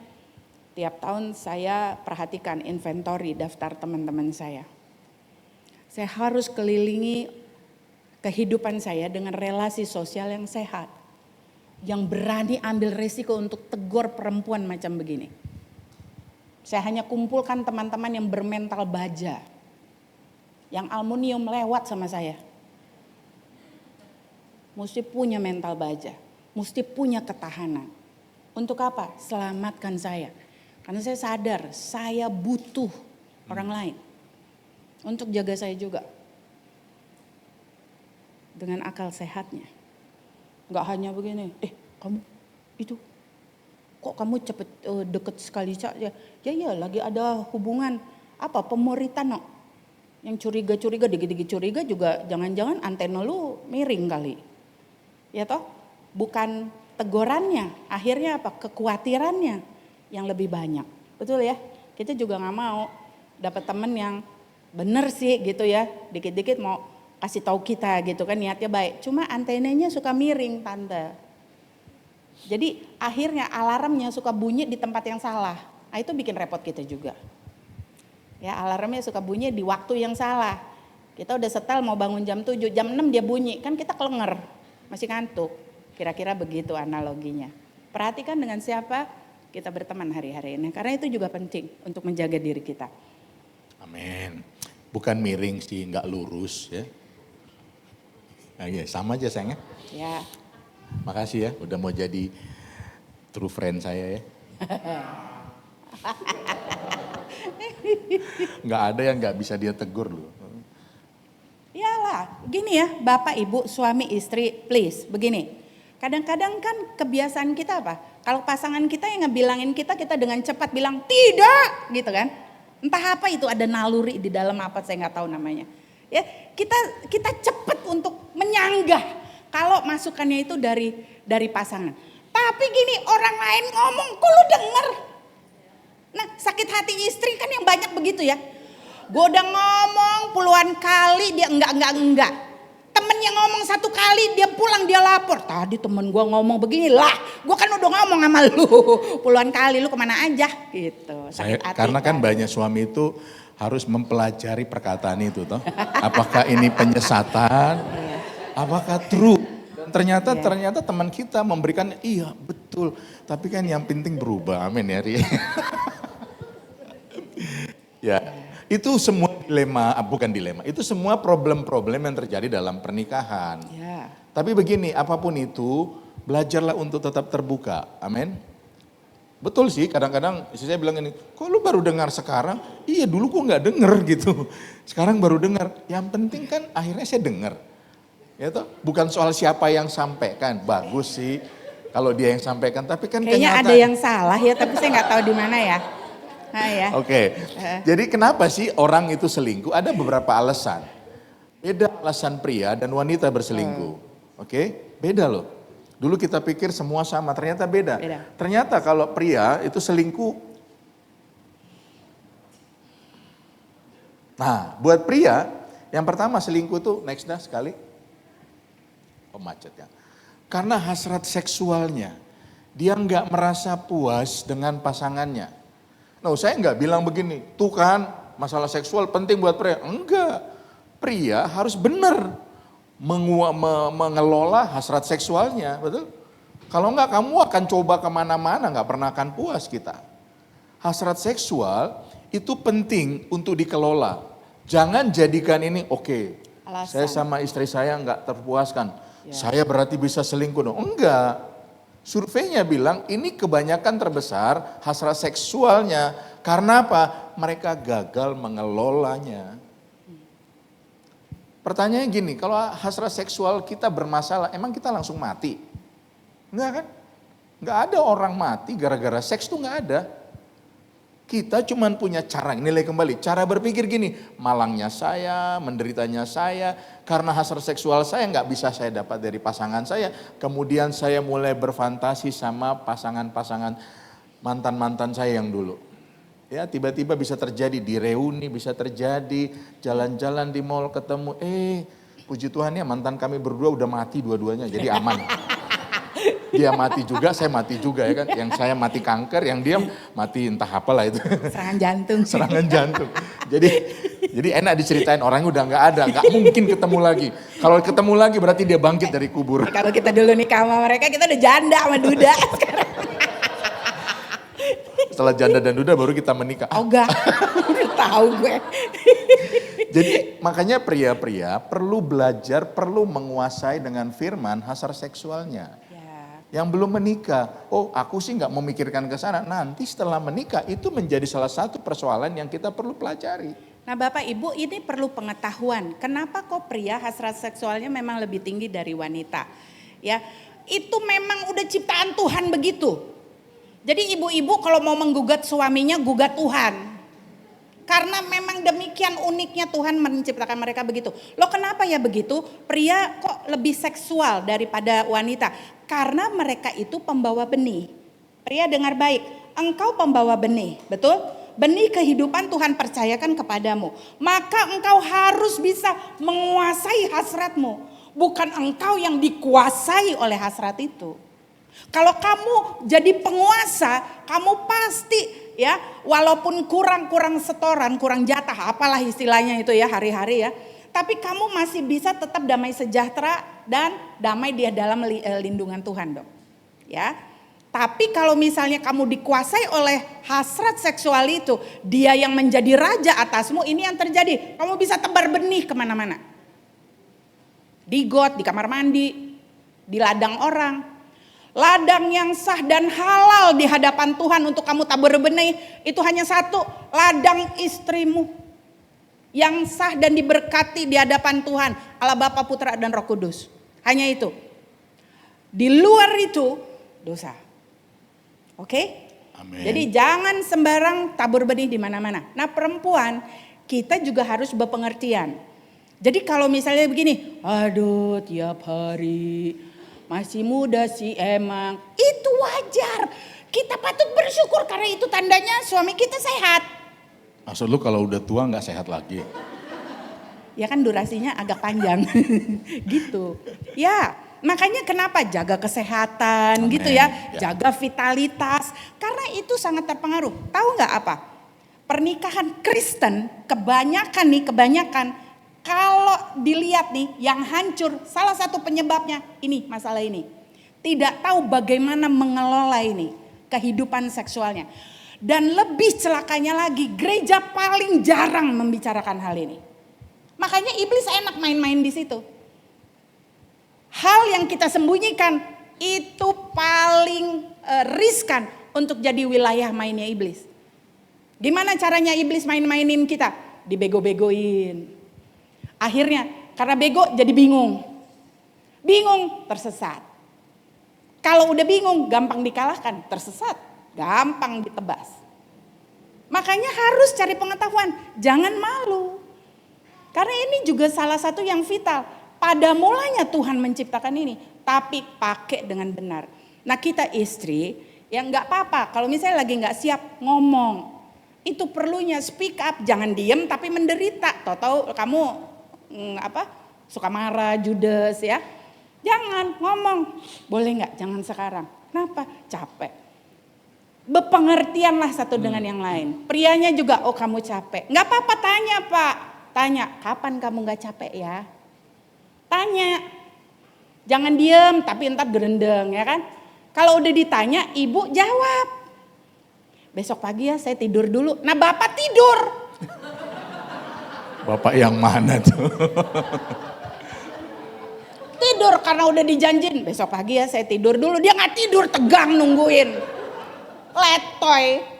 Speaker 2: tiap tahun saya perhatikan inventory daftar teman-teman saya. Saya harus kelilingi kehidupan saya dengan relasi sosial yang sehat. Yang berani ambil resiko untuk tegur perempuan macam begini. Saya hanya kumpulkan teman-teman yang bermental baja. Yang aluminium lewat sama saya. Mesti punya mental baja. Mesti punya ketahanan. Untuk apa? Selamatkan saya. Karena saya sadar saya butuh orang lain. Untuk jaga saya juga. Dengan akal sehatnya. Gak hanya begini, kamu itu kok kamu cepet deket sekali saja. Ya lagi ada hubungan apa pemuritan no. Yang curiga-curiga, dikit-dikit curiga juga jangan-jangan antena lu miring kali. Ya toh? Bukan tegurannya, akhirnya apa? Kekhawatirannya yang lebih banyak. Betul ya? Kita juga gak mau dapat temen yang bener sih gitu ya. Dikit-dikit mau kasih tahu kita gitu kan, niatnya baik. Cuma antenanya suka miring tante. Jadi akhirnya alarmnya suka bunyi di tempat yang salah. Nah, itu bikin repot kita juga. Ya alarmnya suka bunyi di waktu yang salah. Kita udah setel mau bangun jam 7, jam 6 dia bunyi. Kan kita kelenger, masih ngantuk. Kira-kira begitu analoginya. Perhatikan dengan siapa kita berteman hari-hari ini. Karena itu juga penting untuk menjaga diri kita.
Speaker 1: Amin. Bukan miring sih, nggak lurus ya. Nah, ya, sama aja sayangnya.
Speaker 2: Ya.
Speaker 1: Makasih ya udah mau jadi true friend saya ya. Nggak ada yang nggak bisa dia tegur loh.
Speaker 2: Iyalah, gini ya Bapak Ibu suami istri please begini. Kadang-kadang kan kebiasaan kita apa? Kalau pasangan kita yang ngebilangin kita dengan cepat bilang tidak gitu kan. Entah apa itu, ada naluri di dalam apa, saya nggak tahu namanya. Ya, kita cepat untuk menyanggah kalau masukannya itu dari pasangan. Tapi gini, orang lain ngomong, kok lu denger? Nah, sakit hati istri kan yang banyak begitu ya. Gue udah ngomong puluhan kali, dia enggak. Temennya ngomong satu kali, dia pulang dia lapor. Tadi temen gue ngomong begini lah, gue kan udah ngomong sama lu puluhan kali, lu kemana aja gitu. Sakit hati.
Speaker 1: Karena kan banyak suami itu harus mempelajari perkataan itu toh. Apakah ini penyesatan? Apakah true? Dan ternyata teman kita memberikan iya betul. Tapi kan yang penting berubah. Amin ya Ri. Ya, itu semua bukan dilema. Itu semua problem-problem yang terjadi dalam pernikahan.
Speaker 2: Ya.
Speaker 1: Tapi begini, apapun itu, belajarlah untuk tetap terbuka. Amin. Betul sih, kadang-kadang istri saya bilang ini, kok lu baru dengar sekarang? Iya dulu gua nggak denger gitu. Sekarang baru dengar. Yang penting kan akhirnya saya dengar. Ya toh, bukan soal siapa yang sampaikan. Bagus sih kalau dia yang sampaikan, tapi kan
Speaker 2: kayaknya ada yang salah ya, tapi saya nggak tahu di mana ya. Nah, ya.
Speaker 1: Oke. Jadi kenapa sih orang itu selingkuh? Ada beberapa alasan. Beda alasan pria dan wanita berselingkuh. Oke? Beda loh. Dulu kita pikir semua sama, ternyata beda. Ternyata kalau pria itu selingkuh. Nah, buat pria, yang pertama selingkuh tuh, next dah sekali. Oh macet ya. Karena hasrat seksualnya. Dia nggak merasa puas dengan pasangannya. Nah, saya nggak bilang begini, tuh kan masalah seksual penting buat pria. Enggak, pria harus benar mengelola hasrat seksualnya, betul? Kalau enggak kamu akan coba kemana-mana, nggak pernah akan puas kita. Hasrat seksual itu penting untuk dikelola. Jangan jadikan ini oke, saya sama istri saya nggak terpuaskan, saya berarti bisa selingkuh dong. Enggak, surveinya bilang ini kebanyakan terbesar hasrat seksualnya. Karena apa? Mereka gagal mengelolanya. Pertanyaannya gini, kalau hasrat seksual kita bermasalah, emang kita langsung mati? Enggak kan? Enggak ada orang mati gara-gara seks tuh enggak ada. Kita cuman punya cara, nilai kembali, cara berpikir gini, malangnya saya, menderitanya saya, karena hasrat seksual saya enggak bisa saya dapat dari pasangan saya, kemudian saya mulai berfantasi sama pasangan-pasangan mantan-mantan saya yang dulu. Ya tiba-tiba bisa terjadi di reuni, bisa terjadi jalan-jalan di mall ketemu, puji Tuhan ya mantan kami berdua udah mati dua-duanya jadi aman. Dia mati juga, saya mati juga ya kan. Yang saya mati kanker, yang dia mati entah apalah itu.
Speaker 2: Serangan jantung.
Speaker 1: Serangan jantung. Jadi enak diceritain, orangnya udah nggak ada, nggak mungkin ketemu lagi. Kalau ketemu lagi berarti dia bangkit dari kubur.
Speaker 2: Kalau kita dulu nikah sama mereka, kita udah janda sama duda sekarang.
Speaker 1: Setelah janda dan duda baru kita menikah.
Speaker 2: Oh enggak, udah tahu gue.
Speaker 1: Jadi makanya pria-pria perlu belajar, perlu menguasai dengan firman hasrat seksualnya. Yang belum menikah, oh aku sih nggak memikirkan ke sana. Nanti setelah menikah itu menjadi salah satu persoalan yang kita perlu pelajari.
Speaker 2: Nah Bapak Ibu ini perlu pengetahuan. Kenapa kok pria hasrat seksualnya memang lebih tinggi dari wanita? Ya, itu memang udah ciptaan Tuhan begitu. Jadi ibu-ibu kalau mau menggugat suaminya, gugat Tuhan. Karena memang demikian uniknya Tuhan menciptakan mereka begitu. Loh kenapa ya begitu? Pria kok lebih seksual daripada wanita? Karena mereka itu pembawa benih. Pria dengar baik, engkau pembawa benih, betul? Benih kehidupan Tuhan percayakan kepadamu. Maka engkau harus bisa menguasai hasratmu. Bukan engkau yang dikuasai oleh hasrat itu. Kalau kamu jadi penguasa, kamu pasti ya, walaupun kurang setoran, kurang jatah, apalah istilahnya itu ya hari-hari ya. Tapi kamu masih bisa tetap damai sejahtera dan damai dia dalam lindungan Tuhan dong. Ya. Tapi kalau misalnya kamu dikuasai oleh hasrat seksual itu, dia yang menjadi raja atasmu, ini yang terjadi. Kamu bisa tebar benih kemana-mana. Di got, di kamar mandi, di ladang orang. Ladang yang sah dan halal di hadapan Tuhan untuk kamu tabur benih itu hanya satu, ladang istrimu yang sah dan diberkati di hadapan Tuhan, Allah Bapa, Putra dan Roh Kudus. Hanya itu. Di luar itu dosa. Oke?
Speaker 1: Amin.
Speaker 2: Jadi jangan sembarang tabur benih di mana-mana. Nah, perempuan kita juga harus berpengertian. Jadi kalau misalnya begini, aduh tiap hari masih muda sih emang, itu wajar. Kita patut bersyukur karena itu tandanya suami kita sehat.
Speaker 1: Maksud lu kalau udah tua nggak sehat lagi?
Speaker 2: Ya kan durasinya agak panjang gitu. Ya makanya kenapa jaga kesehatan
Speaker 1: Amen.
Speaker 2: gitu ya.
Speaker 1: Ya.
Speaker 2: Jaga vitalitas. Karena itu sangat terpengaruh. Tahu nggak apa? Pernikahan Kristen kebanyakan kalau dilihat nih yang hancur salah satu penyebabnya ini masalah ini. Tidak tahu bagaimana mengelola ini kehidupan seksualnya. Dan lebih celakanya lagi gereja paling jarang membicarakan hal ini. Makanya iblis enak main-main di situ. Hal yang kita sembunyikan itu paling riskan untuk jadi wilayah mainnya iblis. Gimana caranya iblis main-mainin kita? Dibego-begoin. Akhirnya karena bego jadi bingung. Bingung tersesat. Kalau udah bingung gampang dikalahkan, tersesat, gampang ditebas. Makanya harus cari pengetahuan, jangan malu. Karena ini juga salah satu yang vital. Pada mulanya Tuhan menciptakan ini, tapi pakai dengan benar. Nah kita istri, ya nggak apa-apa. Kalau misalnya lagi nggak siap ngomong, itu perlunya speak up, jangan diem tapi menderita. Tahu-tahu kamu suka marah, judes ya. Jangan ngomong, boleh nggak? Jangan sekarang. Kenapa? Capek. Berpengertianlah satu dengan yang lain. Prianya juga, oh kamu capek. Nggak apa-apa tanya Pak. Tanya, kapan kamu gak capek ya? Tanya. Jangan diem tapi entar gerendeng ya kan. Kalau udah ditanya ibu jawab. Besok pagi ya saya tidur dulu. Nah bapak tidur.
Speaker 1: Bapak yang mana tuh?
Speaker 2: Tidur karena udah dijanjin. Besok pagi ya saya tidur dulu. Dia gak tidur tegang nungguin. Letoy.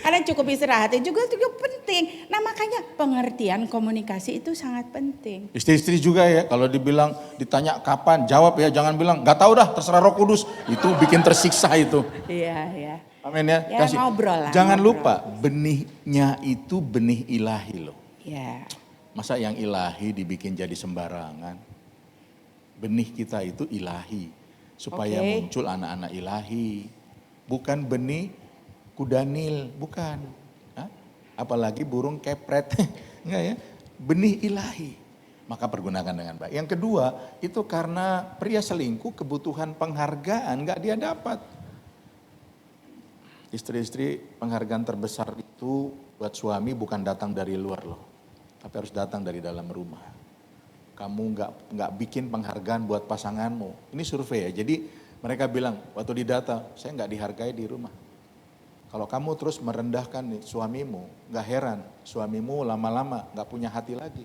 Speaker 2: Karena cukup istirahatnya juga penting. Nah makanya pengertian komunikasi itu sangat penting.
Speaker 1: Istri-istri juga ya, kalau dibilang ditanya kapan, jawab ya, jangan bilang nggak tahu dah, terserah Roh Kudus. Itu bikin tersiksa itu.
Speaker 2: Iya, ya.
Speaker 1: Amin ya.
Speaker 2: Ya, ngobrol lah.
Speaker 1: Jangan
Speaker 2: ngobrol.
Speaker 1: lupa benihnya itu benih ilahi loh.
Speaker 2: Ya.
Speaker 1: Masa yang ilahi dibikin jadi sembarangan? Benih kita itu ilahi supaya muncul anak-anak ilahi. Bukan benih kudanil, bukan. Hah? Apalagi burung kepret, enggak ya. Benih ilahi. Maka pergunakan dengan baik. Yang kedua, itu karena pria selingkuh kebutuhan penghargaan enggak dia dapat. Istri-istri penghargaan terbesar itu buat suami bukan datang dari luar loh. Tapi harus datang dari dalam rumah. Kamu enggak bikin penghargaan buat pasanganmu. Ini survei ya. Jadi mereka bilang waktu didata, saya enggak dihargai di rumah. Kalau kamu terus merendahkan suamimu, gak heran suamimu lama-lama gak punya hati lagi.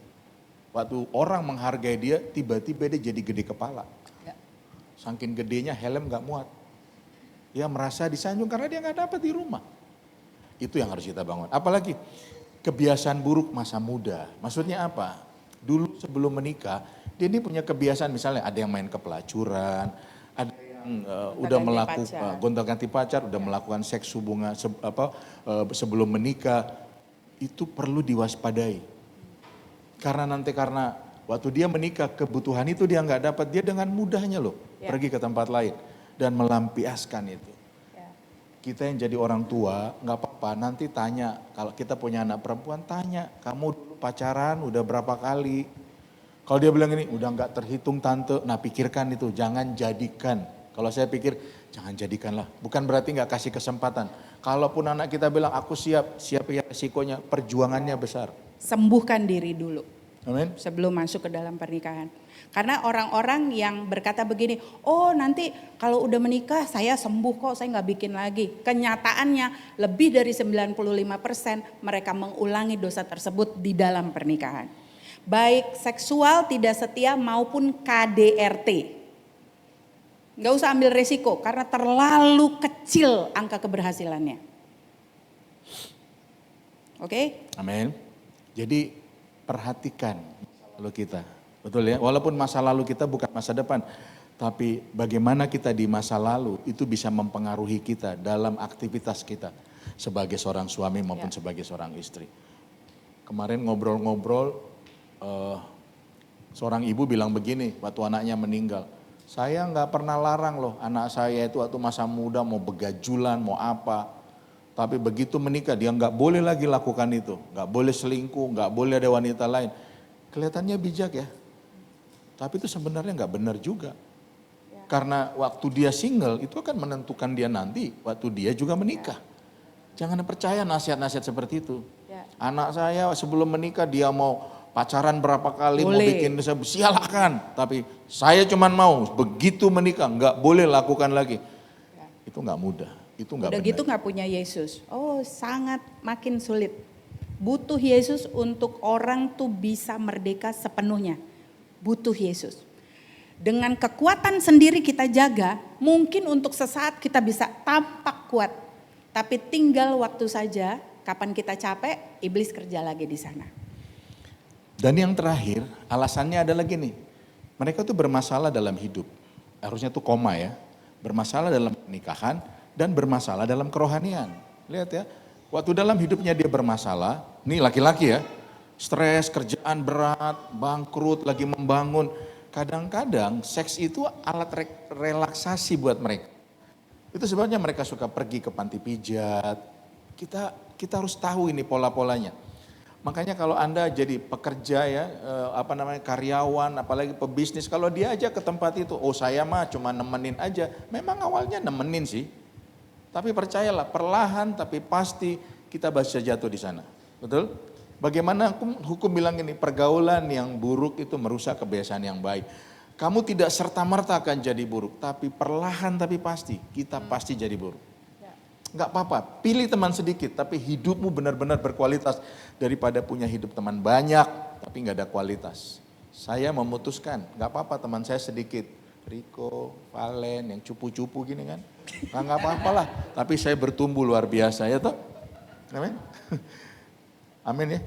Speaker 1: Waktu orang menghargai dia, tiba-tiba dia jadi gede kepala.
Speaker 2: Ya.
Speaker 1: Saking gedenya helm gak muat. Dia merasa disanjung karena dia gak dapat di rumah. Itu yang harus kita bangun. Apalagi kebiasaan buruk masa muda. Maksudnya apa? Dulu sebelum menikah, dia ini punya kebiasaan misalnya ada yang main ke pelacuran, ada udah melakukan gonta-ganti pacar, udah melakukan seks hubungan sebelum menikah, itu perlu diwaspadai. Karena waktu dia menikah kebutuhan itu dia nggak dapat, dia dengan mudahnya loh pergi ke tempat lain dan melampiaskan itu. Kita yang jadi orang tua nggak apa-apa, nanti tanya kalau kita punya anak perempuan tanya, kamu dulu pacaran udah berapa kali? Kalau dia bilang ini udah nggak terhitung tante, nah pikirkan itu, jangan jadikan. Kalau saya pikir jangan jadikanlah, bukan berarti nggak kasih kesempatan. Kalaupun anak kita bilang aku siap ya resikonya, perjuangannya besar.
Speaker 2: Sembuhkan diri dulu.
Speaker 1: Amin.
Speaker 2: Sebelum masuk ke dalam pernikahan. Karena orang-orang yang berkata begini, oh nanti kalau udah menikah saya sembuh kok, saya nggak bikin lagi. Kenyataannya lebih dari 95% mereka mengulangi dosa tersebut di dalam pernikahan. Baik seksual tidak setia maupun KDRT. Gak usah ambil resiko karena terlalu kecil angka keberhasilannya. Oke?
Speaker 1: Amin. Jadi perhatikan masa lalu kita. Betul ya? Walaupun masa lalu kita bukan masa depan. Tapi bagaimana kita di masa lalu itu bisa mempengaruhi kita dalam aktivitas kita sebagai seorang suami maupun sebagai seorang istri. Kemarin ngobrol-ngobrol, seorang ibu bilang begini waktu anaknya meninggal. Saya nggak pernah larang loh anak saya itu waktu masa muda mau begajulan, mau apa. Tapi begitu menikah dia nggak boleh lagi lakukan itu. Nggak boleh selingkuh, nggak boleh ada wanita lain. Kelihatannya bijak ya. Tapi itu sebenarnya nggak benar juga. Karena waktu dia single itu akan menentukan dia nanti waktu dia juga menikah. Jangan percaya nasihat-nasihat seperti itu. Anak saya sebelum menikah dia mau pacaran berapa kali, mau bikin silakan. Tapi saya cuman mau begitu menikah nggak boleh lakukan lagi. Itu nggak mudah, itu nggak benar.
Speaker 2: Udah gitu nggak punya Yesus. Oh sangat makin sulit. Butuh Yesus untuk orang tuh bisa merdeka sepenuhnya. Butuh Yesus. Dengan kekuatan sendiri kita jaga, mungkin untuk sesaat kita bisa tampak kuat. Tapi tinggal waktu saja, kapan kita capek, iblis kerja lagi di sana.
Speaker 1: Dan yang terakhir, alasannya adalah gini. Mereka tuh bermasalah dalam hidup. Harusnya tuh koma ya. Bermasalah dalam pernikahan dan bermasalah dalam kerohanian. Lihat ya, waktu dalam hidupnya dia bermasalah, nih laki-laki ya, stres, kerjaan berat, bangkrut, lagi membangun. Kadang-kadang seks itu alat relaksasi buat mereka. Itu sebabnya mereka suka pergi ke panti pijat. Kita harus tahu ini pola-polanya. Makanya kalau Anda jadi pekerja ya, karyawan, apalagi pebisnis, kalau dia aja ke tempat itu, oh saya mah cuma nemenin aja. Memang awalnya nemenin sih. Tapi percayalah, perlahan tapi pasti kita bisa jatuh di sana. Betul? Bagaimana hukum bilang ini, pergaulan yang buruk itu merusak kebiasaan yang baik. Kamu tidak serta-merta akan jadi buruk, tapi perlahan tapi pasti, kita pasti jadi buruk. Enggak apa-apa, pilih teman sedikit, tapi hidupmu benar-benar berkualitas. Daripada punya hidup teman banyak, tapi enggak ada kualitas. Saya memutuskan, enggak apa-apa teman saya sedikit. Riko, Valen, yang cupu-cupu gini kan. Enggak apa-apa lah, tapi saya bertumbuh luar biasa ya toh. Amin. Amin ya.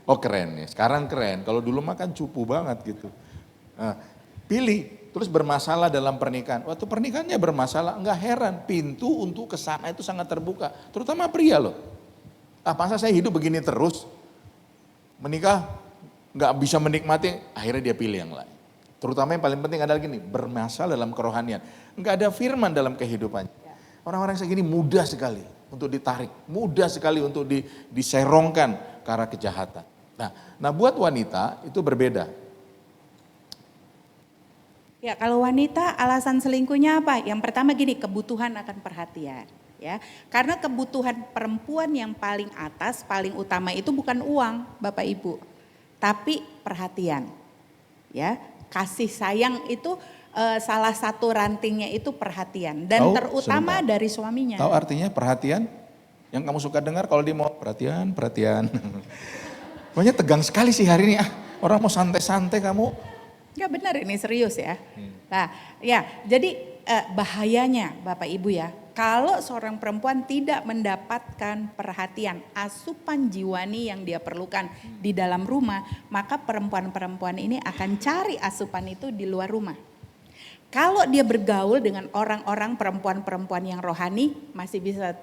Speaker 1: Oh keren ya, sekarang keren. Kalau dulu mah kan cupu banget gitu. Nah, pilih, terus bermasalah dalam pernikahan. Waktu pernikahannya bermasalah, enggak heran. Pintu untuk ke sana itu sangat terbuka. Terutama pria loh. Masa saya hidup begini terus? Menikah, enggak bisa menikmati, akhirnya dia pilih yang lain. Terutama yang paling penting adalah gini, bermasalah dalam kerohanian. Enggak ada firman dalam kehidupannya. Orang-orang segini mudah sekali untuk ditarik, mudah sekali untuk diserongkan ke arah kejahatan. Nah buat wanita itu berbeda.
Speaker 2: Ya kalau wanita alasan selingkuhnya apa? Yang pertama gini, kebutuhan akan perhatian. Ya, karena kebutuhan perempuan yang paling atas, paling utama itu bukan uang, Bapak Ibu, tapi perhatian. Ya, kasih sayang itu salah satu rantingnya itu perhatian dan terutama dari suaminya.
Speaker 1: Tahu artinya perhatian? Yang kamu suka dengar kalau dia mau perhatian. Pokoknya tegang sekali sih hari ini orang mau santai-santai kamu.
Speaker 2: Ya benar ini serius ya. Nah ya jadi bahayanya Bapak Ibu ya. Kalau seorang perempuan tidak mendapatkan perhatian, asupan jiwani yang dia perlukan di dalam rumah, maka perempuan-perempuan ini akan cari asupan itu di luar rumah. Kalau dia bergaul dengan orang-orang perempuan-perempuan yang rohani, masih bisa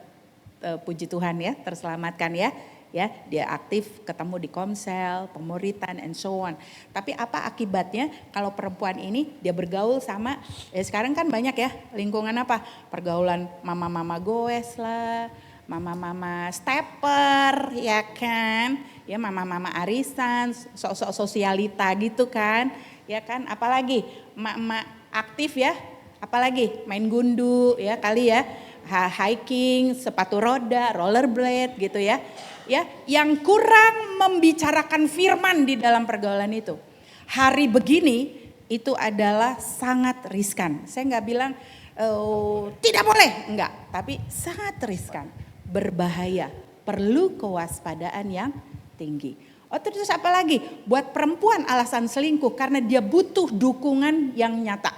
Speaker 2: puji Tuhan ya, terselamatkan ya. Ya, dia aktif ketemu di komsel, pemuritan and so on. Tapi apa akibatnya kalau perempuan ini dia bergaul sama sekarang kan banyak ya lingkungan apa? Pergaulan mama-mama goes lah, mama-mama stepper ya kan? Ya mama-mama arisan, sok-sok sosialita gitu kan. Ya kan, apalagi emak-emak aktif ya, apalagi main gundu ya kali ya, hiking, sepatu roda, rollerblade gitu ya. Ya, yang kurang membicarakan firman di dalam pergaulan itu. Hari begini itu adalah sangat riskan. Saya nggak bilang tidak boleh, enggak, tapi sangat riskan, berbahaya, perlu kewaspadaan yang tinggi. Oh terus apa lagi? Buat perempuan alasan selingkuh karena dia butuh dukungan yang nyata.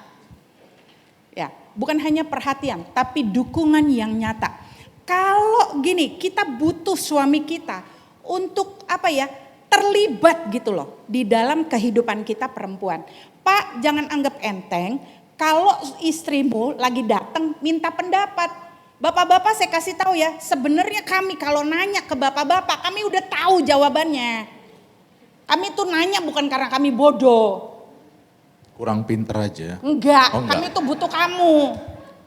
Speaker 2: Ya, bukan hanya perhatian, tapi dukungan yang nyata. Kalau gini, kita butuh suami kita untuk apa ya? Terlibat gitu loh di dalam kehidupan kita perempuan. Pak, jangan anggap enteng Kalau istrimu lagi datang minta pendapat, bapak-bapak saya kasih tahu ya, sebenarnya kami kalau nanya ke bapak-bapak, kami udah tahu jawabannya. Kami tuh nanya bukan karena kami bodoh.
Speaker 1: Kurang pinter aja.
Speaker 2: Enggak,
Speaker 1: Oh, enggak.
Speaker 2: kami tuh butuh kamu.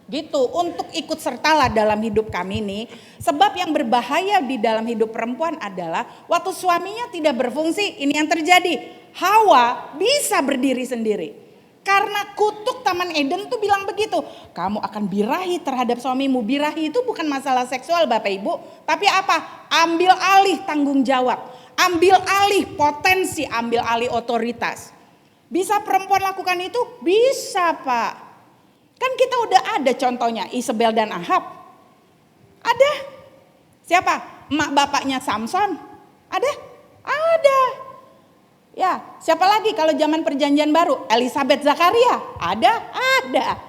Speaker 2: Gitu, untuk ikut sertalah dalam hidup kami nih. Sebab yang berbahaya di dalam hidup perempuan adalah waktu suaminya tidak berfungsi, ini yang terjadi. Hawa bisa berdiri sendiri. Karena kutuk Taman Eden tuh bilang begitu. Kamu akan birahi terhadap suamimu. Birahi itu bukan masalah seksual Bapak Ibu. Tapi apa? Ambil alih tanggung jawab. Ambil alih potensi, ambil alih otoritas. Bisa perempuan lakukan itu? Bisa Pak. Kan kita udah ada contohnya Isabel dan Ahab. Ada. Siapa? Emak bapaknya Samson. Ada? Ada. Ya, siapa lagi kalau zaman perjanjian baru? Elizabeth Zakaria. Ada? Ada.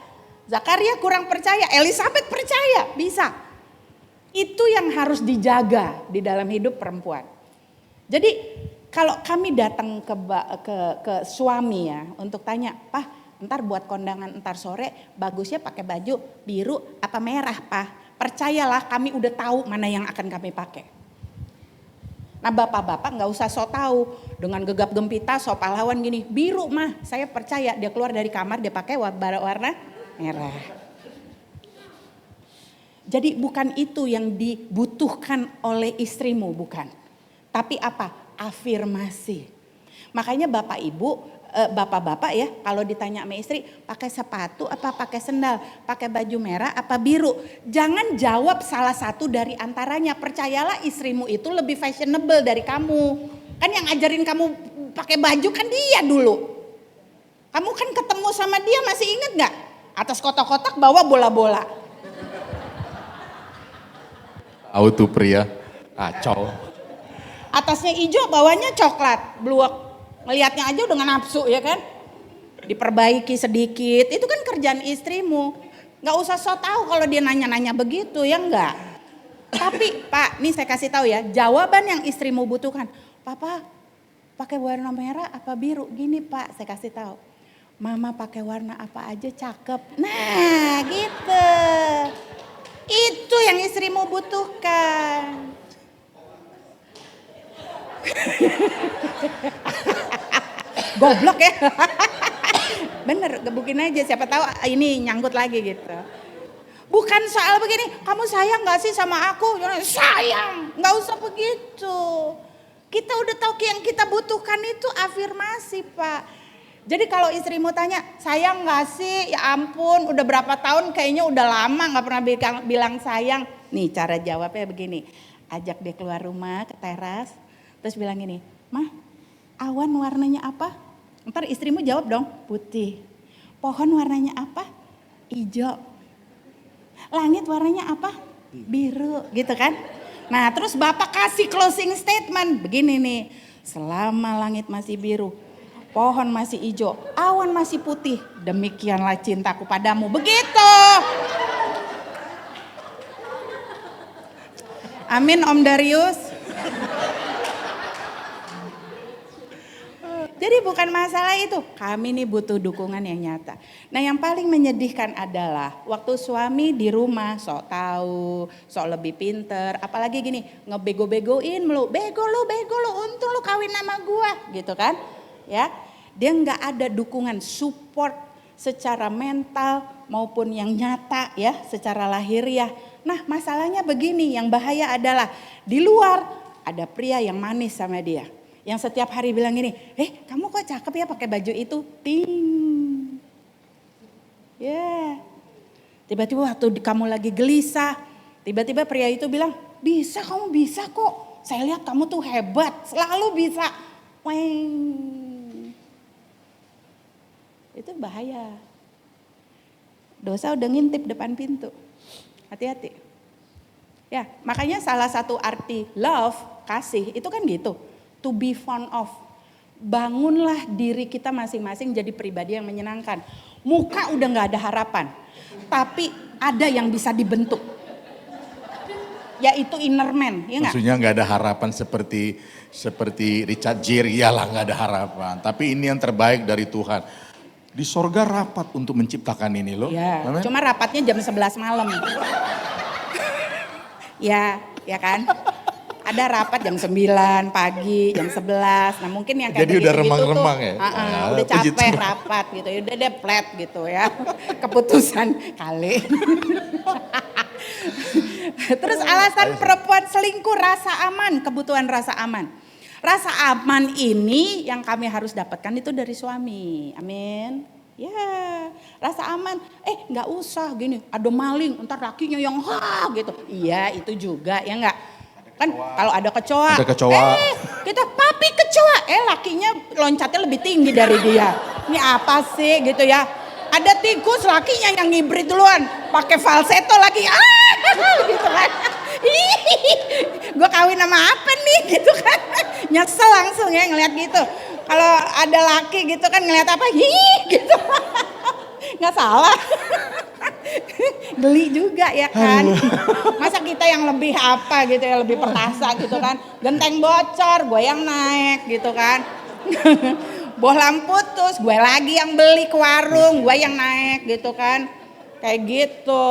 Speaker 2: Zakaria kurang percaya, Elizabeth percaya, bisa. Itu yang harus dijaga di dalam hidup perempuan. Jadi kalau kami datang ke suami ya untuk tanya, "Pak, ntar buat kondangan ntar sore bagusnya pakai baju biru apa merah Pak?" Percayalah kami udah tahu mana yang akan kami pakai. Nah bapak-bapak gak usah sok tahu. Dengan gegap gempita sok pahlawan gini. Biru mah saya percaya dia keluar dari kamar dia pakai warna merah. Jadi bukan itu yang dibutuhkan oleh istrimu, bukan. Tapi apa? Afirmasi. Makanya bapak ibu, bapak-bapak ya kalau ditanya sama istri pakai sepatu apa pakai sendal, pakai baju merah apa biru. Jangan jawab salah satu dari antaranya. Percayalah istrimu itu lebih fashionable dari kamu. Kan yang ajarin kamu pakai baju kan dia dulu. Kamu kan ketemu sama dia masih inget gak? Atas kotak-kotak bawa bola-bola.
Speaker 1: Auto pria, kacau.
Speaker 2: Atasnya hijau bawahnya coklat, bluak. Ngelihatnya aja udah gak nafsu ya kan. Diperbaiki sedikit, itu kan kerjaan istrimu. Gak usah sok tahu kalau dia nanya-nanya begitu ya enggak. Tapi Pak, nih saya kasih tahu ya, jawaban yang istrimu butuhkan. Papa pakai warna merah apa biru? Gini Pak, saya kasih tahu. Mama pakai warna apa aja cakep. Nah gitu. Itu yang istrimu butuhkan. Goblok ya. Bener, gebukin aja siapa tahu ini nyangkut lagi gitu. Bukan soal begini, kamu sayang gak sih sama aku? Sayang, gak usah begitu. Kita udah tahu yang kita butuhkan itu afirmasi Pak. Jadi kalau istrimu tanya, sayang gak sih? Ya ampun, udah berapa tahun kayaknya udah lama gak pernah bilang sayang. Nih cara jawabnya begini, ajak dia keluar rumah ke teras. Terus bilang gini, "Mah, awan warnanya apa?" Ntar istrimu jawab dong, "Putih." "Pohon warnanya apa?" "Hijau." "Langit warnanya apa?" "Biru." Gitu kan. Nah terus bapak kasih closing statement. Begini nih, selama langit masih biru, pohon masih hijau, awan masih putih, demikianlah cintaku padamu. Begitu. Amin Om Darius. Jadi bukan masalah itu, kami nih butuh dukungan yang nyata. Nah yang paling menyedihkan adalah waktu suami di rumah sok tahu, sok lebih pinter. Apalagi gini, ngebego-begoin melu, bego lu, untung lu kawin sama gua gitu kan. Ya, dia nggak ada dukungan, support secara mental maupun yang nyata ya, secara lahiriah. Nah masalahnya begini, yang bahaya adalah di luar ada pria yang manis sama dia. Yang setiap hari bilang gini, kamu kok cakep ya pakai baju itu, ting. Ya, tiba-tiba waktu kamu lagi gelisah, tiba-tiba pria itu bilang, bisa kamu bisa kok, saya lihat kamu tuh hebat, selalu bisa. Weng. Itu bahaya. Dosa udah ngintip depan pintu, hati-hati. Ya, makanya salah satu arti love, kasih, itu kan gitu. To be fond of. Bangunlah diri kita masing-masing jadi pribadi yang menyenangkan. Muka udah gak ada harapan. Tapi ada yang bisa dibentuk. Yaitu inner man. Ya gak?
Speaker 1: Maksudnya gak ada harapan seperti Richard Gere. Iyalah gak ada harapan. Tapi ini yang terbaik dari Tuhan. Di sorga rapat untuk menciptakan ini loh.
Speaker 2: Ya,
Speaker 1: Amin.
Speaker 2: cuma rapatnya jam 11 malam. Ya kan? Ada rapat jam 9 pagi, jam 11. Nah mungkin yang kayak
Speaker 1: Jadi udah
Speaker 2: begitu-gitu
Speaker 1: remang-remang
Speaker 2: tuh,
Speaker 1: ya?
Speaker 2: udah
Speaker 1: Puji
Speaker 2: capek
Speaker 1: Tuhan.
Speaker 2: rapat gitu. Udah deh flat gitu ya. Keputusan kali. Terus alasan perempuan selingkuh rasa aman, kebutuhan rasa aman. Rasa aman ini yang kami harus dapatkan itu dari suami. Amin. Ya, rasa aman. Nggak usah gini, ada maling, entar lakinya yang gitu. Iya, itu juga ya enggak. Kan kalau ada kecoa.
Speaker 1: Ada kecoa.
Speaker 2: Kita papi kecoa. Lakinya loncatnya lebih tinggi dari dia. Ini apa sih gitu ya. Ada tikus lakinya yang ngibrit duluan. Pakai falsetto lagi. Gitu kan. Gue kawin sama apa nih gitu kan. Nyesel langsung ya ngeliat gitu. Kalau ada laki gitu kan ngeliat apa. Gitu. Nggak salah. Geli juga ya kan. Masa kita yang lebih apa gitu ya, lebih perkasa gitu kan. Genteng bocor, gue yang naik gitu kan. Bohlam putus, gue lagi yang beli ke warung, gue yang naik gitu kan. Kayak gitu.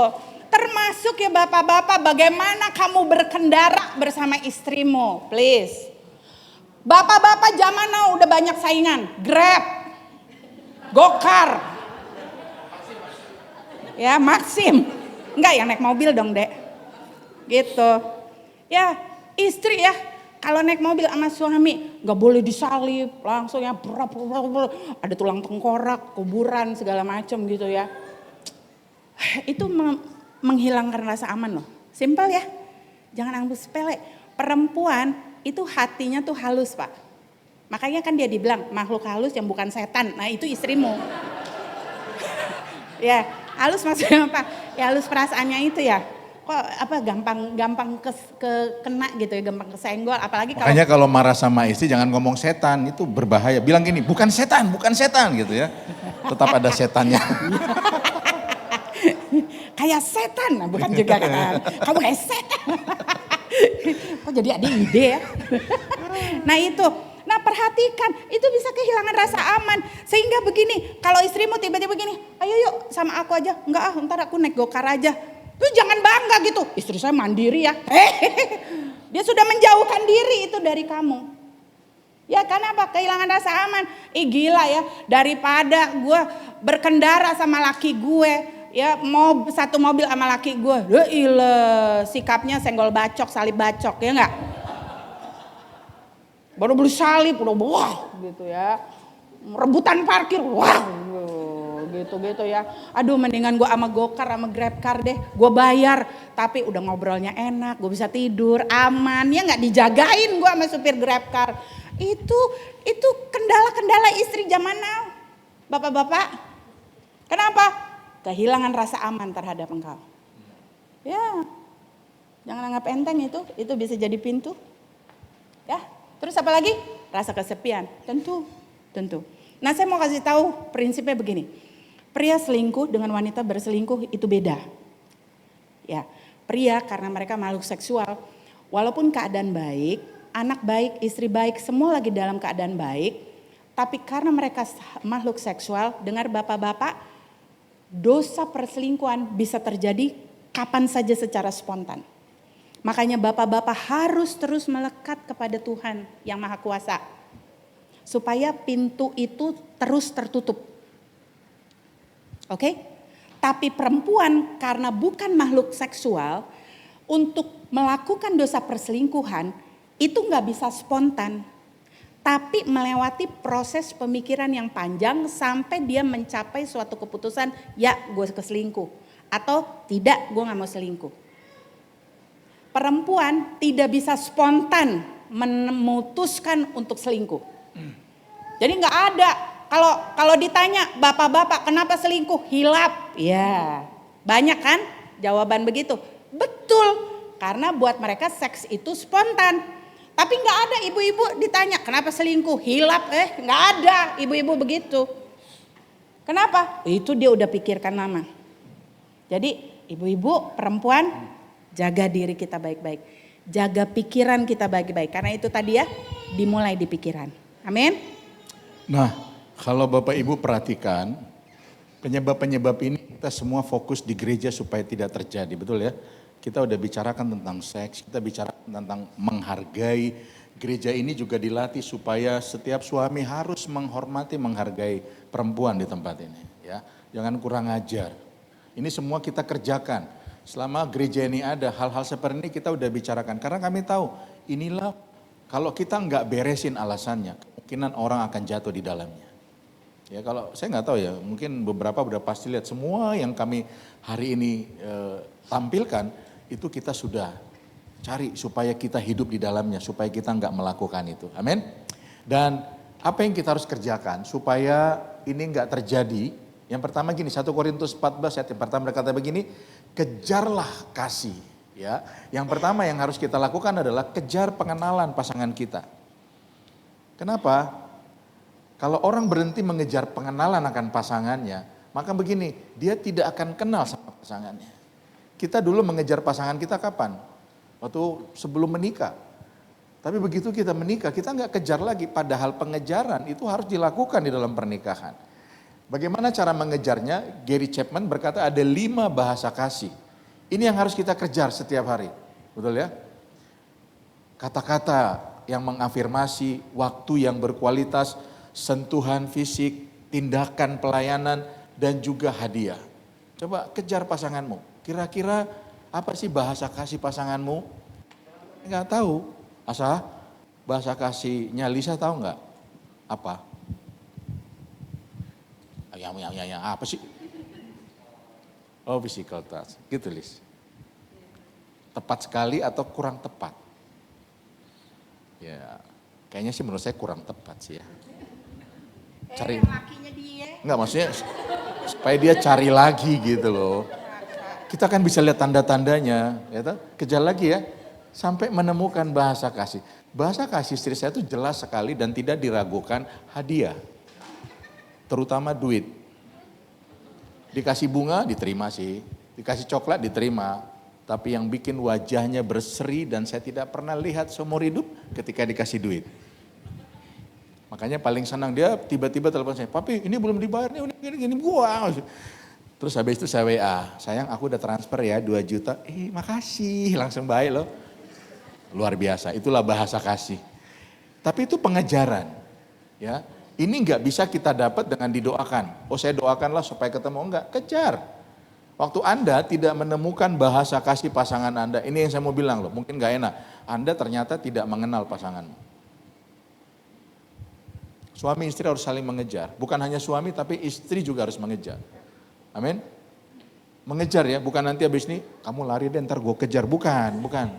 Speaker 2: Termasuk ya bapak-bapak, bagaimana kamu berkendara bersama istrimu, please. Bapak-bapak zaman now udah banyak saingan, Grab, Gokar, ya Maxim. Enggak yang naik mobil dong dek. Gitu. Ya istri ya. Kalau naik mobil sama suami nggak boleh disalip, langsung ya ada tulang tengkorak, kuburan segala macam gitu ya. Itu menghilangkan rasa aman loh. Simpel ya, jangan anggap sepele. Perempuan itu hatinya tuh halus pak. Makanya kan dia dibilang makhluk halus yang bukan setan. Nah itu istrimu. Ya halus maksudnya apa? Ya halus perasaannya itu ya. Kok apa gampang kena gitu ya, gampang kesenggol, apalagi kalau
Speaker 1: Makanya kalau marah sama istri jangan ngomong setan, itu berbahaya. Bilang gini, bukan setan gitu ya. Tetap ada setannya.
Speaker 2: kayak setan, nah bukan juga kan. Kamu kayak setan. Kok jadi ada ide ya. Nah itu, nah perhatikan, itu bisa kehilangan rasa aman. Sehingga begini, kalau istrimu tiba-tiba gini, ayo yuk sama aku aja. Enggak ntar aku naik gokar aja. Tuh jangan bangga gitu, istri saya mandiri ya. Dia sudah menjauhkan diri itu dari kamu. Ya kenapa? Kehilangan rasa aman. Gila ya, daripada gue berkendara sama laki gue, ya mau satu mobil sama laki gue, sikapnya senggol bacok, salib bacok, ya enggak? Baru beli salib, udah wah gitu ya. Rebutan parkir, wah gitu ya. Aduh mendingan gue sama Gokar sama Grabcar deh. Gue bayar tapi udah ngobrolnya enak, gue bisa tidur aman. Ya nggak dijagain gue sama supir Grabcar. Itu kendala-kendala istri zaman now. Bapak-bapak. Kenapa? Kehilangan rasa aman terhadap engkau. Ya. Jangan anggap enteng itu bisa jadi pintu. Ya. Terus apa lagi? Rasa kesepian. Tentu. Nah saya mau kasih tahu prinsipnya begini. Pria selingkuh dengan wanita berselingkuh itu beda. Ya, pria karena mereka makhluk seksual, walaupun keadaan baik, anak baik, istri baik, semua lagi dalam keadaan baik, tapi karena mereka makhluk seksual, dengar bapak-bapak, dosa perselingkuhan bisa terjadi kapan saja secara spontan. Makanya bapak-bapak harus terus melekat kepada Tuhan yang Maha Kuasa. Supaya pintu itu terus tertutup. Oke? Tapi perempuan karena bukan makhluk seksual, untuk melakukan dosa perselingkuhan itu nggak bisa spontan. Tapi melewati proses pemikiran yang panjang sampai dia mencapai suatu keputusan, ya gue keselingkuh. Atau tidak, gue gak mau selingkuh. Perempuan tidak bisa spontan memutuskan untuk selingkuh. Jadi nggak ada. Kalau ditanya bapak-bapak kenapa selingkuh? Hilap. Ya, banyak kan jawaban begitu. Betul, karena buat mereka seks itu spontan. Tapi nggak ada ibu-ibu ditanya kenapa selingkuh? Hilap, nggak ada ibu-ibu begitu. Kenapa? Itu dia udah pikirkan lama. Jadi ibu-ibu perempuan jaga diri kita baik-baik. Jaga pikiran kita baik-baik. Karena itu tadi ya dimulai di pikiran. Amin.
Speaker 1: Nah, kalau Bapak Ibu perhatikan, Penyebab-penyebab ini kita semua fokus di gereja supaya tidak terjadi, betul ya? Kita udah bicarakan tentang seks, kita bicara tentang menghargai. Gereja ini juga dilatih supaya setiap suami harus menghormati, menghargai perempuan di tempat ini. Ya, jangan kurang ajar. Ini semua kita kerjakan. Selama gereja ini ada, hal-hal seperti ini kita udah bicarakan. Karena kami tahu, inilah kalau kita nggak beresin alasannya, kemungkinan orang akan jatuh di dalamnya. Ya kalau saya nggak tahu ya, mungkin beberapa udah pasti lihat semua yang kami hari ini tampilkan, itu kita sudah cari supaya kita hidup di dalamnya, supaya kita nggak melakukan itu. Amin. Dan apa yang kita harus kerjakan supaya ini nggak terjadi? Yang pertama gini, 1 Korintus 14 ayat yang pertama berkata begini, kejarlah kasih. Ya, yang pertama yang harus kita lakukan adalah kejar pengenalan pasangan kita. Kenapa? Kalau orang berhenti mengejar pengenalan akan pasangannya, maka begini, dia tidak akan kenal sama pasangannya. Kita dulu mengejar pasangan kita kapan? Waktu sebelum menikah. Tapi begitu kita menikah, kita nggak kejar lagi. Padahal pengejaran itu harus dilakukan di dalam pernikahan. Bagaimana cara mengejarnya? Gary Chapman berkata ada 5 bahasa kasih. Ini yang harus kita kejar setiap hari. Betul ya? Kata-kata yang mengafirmasi, waktu yang berkualitas, sentuhan fisik, tindakan pelayanan, dan juga hadiah. Coba kejar pasanganmu. Kira-kira apa sih bahasa kasih pasanganmu? Enggak tahu. Asa, bahasa kasihnya Lisa tahu enggak? Apa? Ya, apa sih? Oh, physical touch. Gitu, Lis. Tepat sekali atau kurang tepat? Ya, kayaknya sih menurut saya kurang tepat sih ya. Cari.
Speaker 2: Lakinya dia.
Speaker 1: Enggak, maksudnya supaya dia cari lagi gitu loh. Kita kan bisa lihat tanda-tandanya, ya toh? Kejar lagi ya, sampai menemukan bahasa kasih. Bahasa kasih istri saya itu jelas sekali dan tidak diragukan hadiah. Terutama duit. Dikasih bunga diterima sih, dikasih coklat diterima. Tapi yang bikin wajahnya berseri dan saya tidak pernah lihat seumur hidup ketika dikasih duit. Makanya paling senang dia tiba-tiba telepon saya, papi ini belum dibayar nih, gini gua. Terus habis itu saya WA, sayang aku udah transfer ya 2 juta, makasih, langsung baik loh. Luar biasa, itulah bahasa kasih. Tapi itu pengejaran, ya. Ini nggak bisa kita dapat dengan didoakan. Oh saya doakanlah supaya ketemu, enggak, kejar. Waktu Anda tidak menemukan bahasa kasih pasangan Anda, ini yang saya mau bilang loh, mungkin nggak enak. Anda ternyata tidak mengenal pasanganmu. Suami istri harus saling mengejar. Bukan hanya suami tapi istri juga harus mengejar. Amin. Mengejar ya, bukan nanti habis ini kamu lari deh ntar gue kejar. Bukan.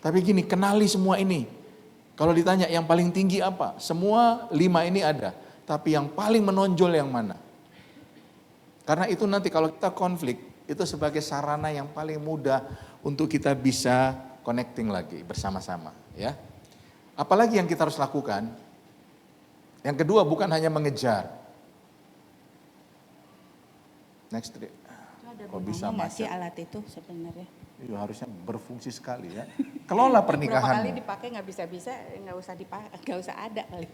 Speaker 1: Tapi gini, kenali semua ini. Kalau ditanya yang paling tinggi apa? Semua 5 ini ada. Tapi yang paling menonjol yang mana? Karena itu nanti kalau kita konflik, itu sebagai sarana yang paling mudah untuk kita bisa connecting lagi bersama-sama. Ya. Apalagi yang kita harus lakukan? Yang kedua bukan hanya mengejar. Next.
Speaker 2: Kok bisa masih alat itu sebenarnya?
Speaker 1: Iya harusnya berfungsi sekali ya. Kelola pernikahan.
Speaker 2: Berapa kali dipakai nggak bisa, nggak usah dipakai, nggak usah ada kali.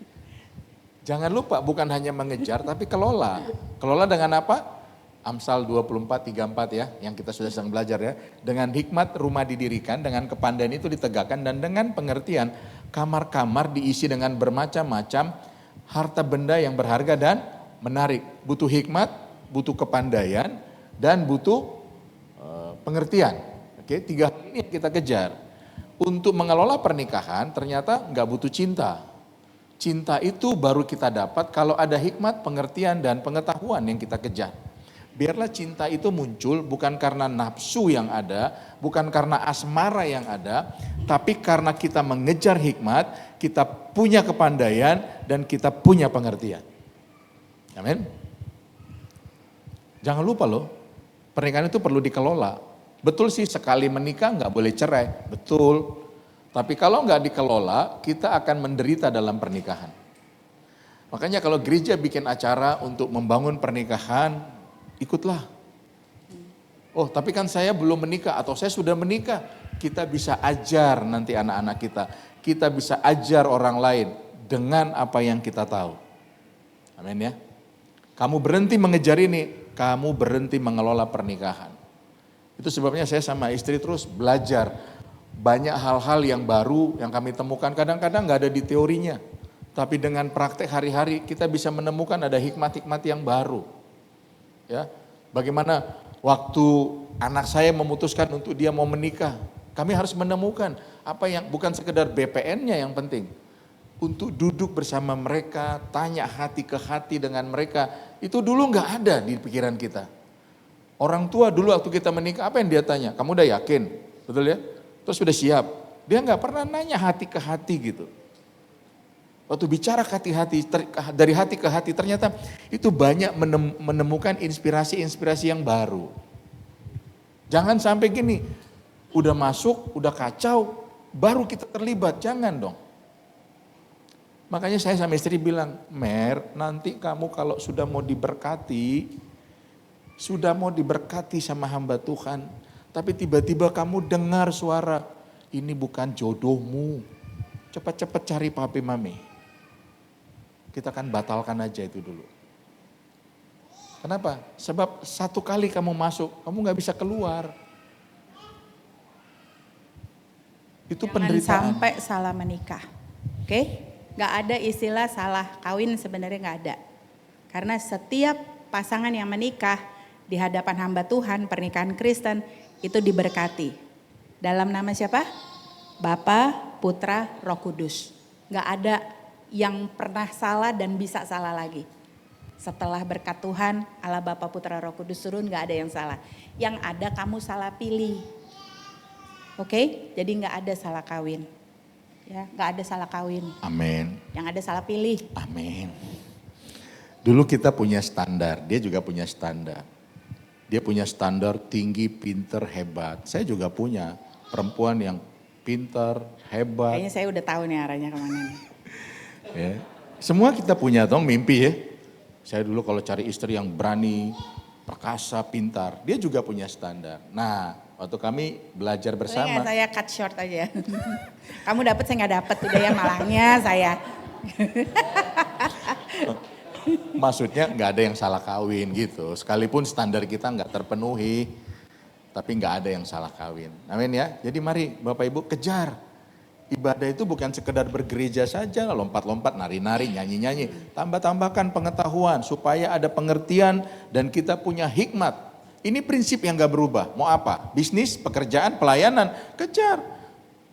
Speaker 1: Jangan lupa bukan hanya mengejar tapi kelola. Kelola dengan apa? Amsal 24:34 ya, yang kita sudah sedang belajar ya. Dengan hikmat rumah didirikan, dengan kepandaian itu ditegakkan, dan dengan pengertian kamar-kamar diisi dengan bermacam-macam harta benda yang berharga dan menarik. Butuh hikmat, butuh kepandaian, dan butuh pengertian. Oke, 3 hal ini yang kita kejar. Untuk mengelola pernikahan ternyata nggak butuh cinta. Cinta itu baru kita dapat kalau ada hikmat, pengertian, dan pengetahuan yang kita kejar. Biarlah cinta itu muncul bukan karena nafsu yang ada, bukan karena asmara yang ada, tapi karena kita mengejar hikmat, kita punya kepandaian, dan kita punya pengertian. Amin. Jangan lupa loh, pernikahan itu perlu dikelola. Betul sih sekali menikah nggak boleh cerai, betul. Tapi kalau nggak dikelola, kita akan menderita dalam pernikahan. Makanya kalau gereja bikin acara untuk membangun pernikahan, ikutlah. Oh tapi kan saya belum menikah atau saya sudah menikah. Kita bisa ajar nanti anak-anak kita. Kita bisa ajar orang lain dengan apa yang kita tahu. Amin ya. Kamu berhenti mengejar ini, kamu berhenti mengelola pernikahan. Itu sebabnya saya sama istri terus belajar. Banyak hal-hal yang baru yang kami temukan, kadang-kadang gak ada di teorinya. Tapi dengan praktek hari-hari kita bisa menemukan ada hikmat-hikmat yang baru. Ya, bagaimana waktu anak saya memutuskan untuk dia mau menikah, kami harus menemukan apa yang bukan sekedar BPN-nya yang penting. Untuk duduk bersama mereka, tanya hati ke hati dengan mereka, itu dulu nggak ada di pikiran kita. Orang tua dulu waktu kita menikah, apa yang dia tanya? Kamu udah yakin? Betul ya? Terus sudah siap? Dia nggak pernah nanya hati ke hati gitu. Waktu bicara hati-hati, dari hati ke hati, ternyata itu banyak menemukan inspirasi-inspirasi yang baru. Jangan sampai gini, udah masuk, udah kacau, baru kita terlibat, jangan dong. Makanya saya sama istri bilang, Mer, nanti kamu kalau sudah mau diberkati sama hamba Tuhan, tapi tiba-tiba kamu dengar suara, ini bukan jodohmu, cepat-cepat cari papi mami. Kita akan batalkan aja itu dulu. Kenapa? Sebab satu kali kamu masuk, kamu gak bisa keluar. Itu
Speaker 2: Jangan
Speaker 1: penderitaan.
Speaker 2: sampai salah menikah. Oke? Gak ada istilah salah kawin, sebenarnya gak ada. Karena setiap pasangan yang menikah di hadapan hamba Tuhan, pernikahan Kristen itu diberkati. Dalam nama siapa? Bapa, Putra, Roh Kudus. Gak ada yang pernah salah dan bisa salah lagi. Setelah berkat Tuhan, Allah Bapa, Putra, Roh Kudus turun, gak ada yang salah. Yang ada kamu salah pilih. Oke? Jadi gak ada salah kawin. Ya, nggak ada salah kawin.
Speaker 1: Amin.
Speaker 2: Yang ada salah pilih.
Speaker 1: Amin. Dulu kita punya standar, dia juga punya standar. Dia punya standar tinggi, pinter, hebat. Saya juga punya perempuan yang pinter, hebat.
Speaker 2: Kayaknya saya udah tahu nih arahnya kemana nih.
Speaker 1: Ya. Semua kita punya dong mimpi ya. Saya dulu kalau cari istri yang berani, perkasa, pintar, dia juga punya standar. Nah, waktu kami belajar bersama.
Speaker 2: Saya cut short aja. Kamu dapat, saya nggak dapat, udah ya malangnya saya.
Speaker 1: Maksudnya nggak ada yang salah kawin gitu. Sekalipun standar kita nggak terpenuhi, tapi nggak ada yang salah kawin. Amin ya. Jadi mari Bapak Ibu kejar. Ibadah itu bukan sekedar bergereja saja, lompat-lompat, nari-nari, nyanyi-nyanyi. Tambah-tambahkan pengetahuan supaya ada pengertian dan kita punya hikmat. Ini prinsip yang gak berubah. Mau apa? Bisnis, pekerjaan, pelayanan, kejar.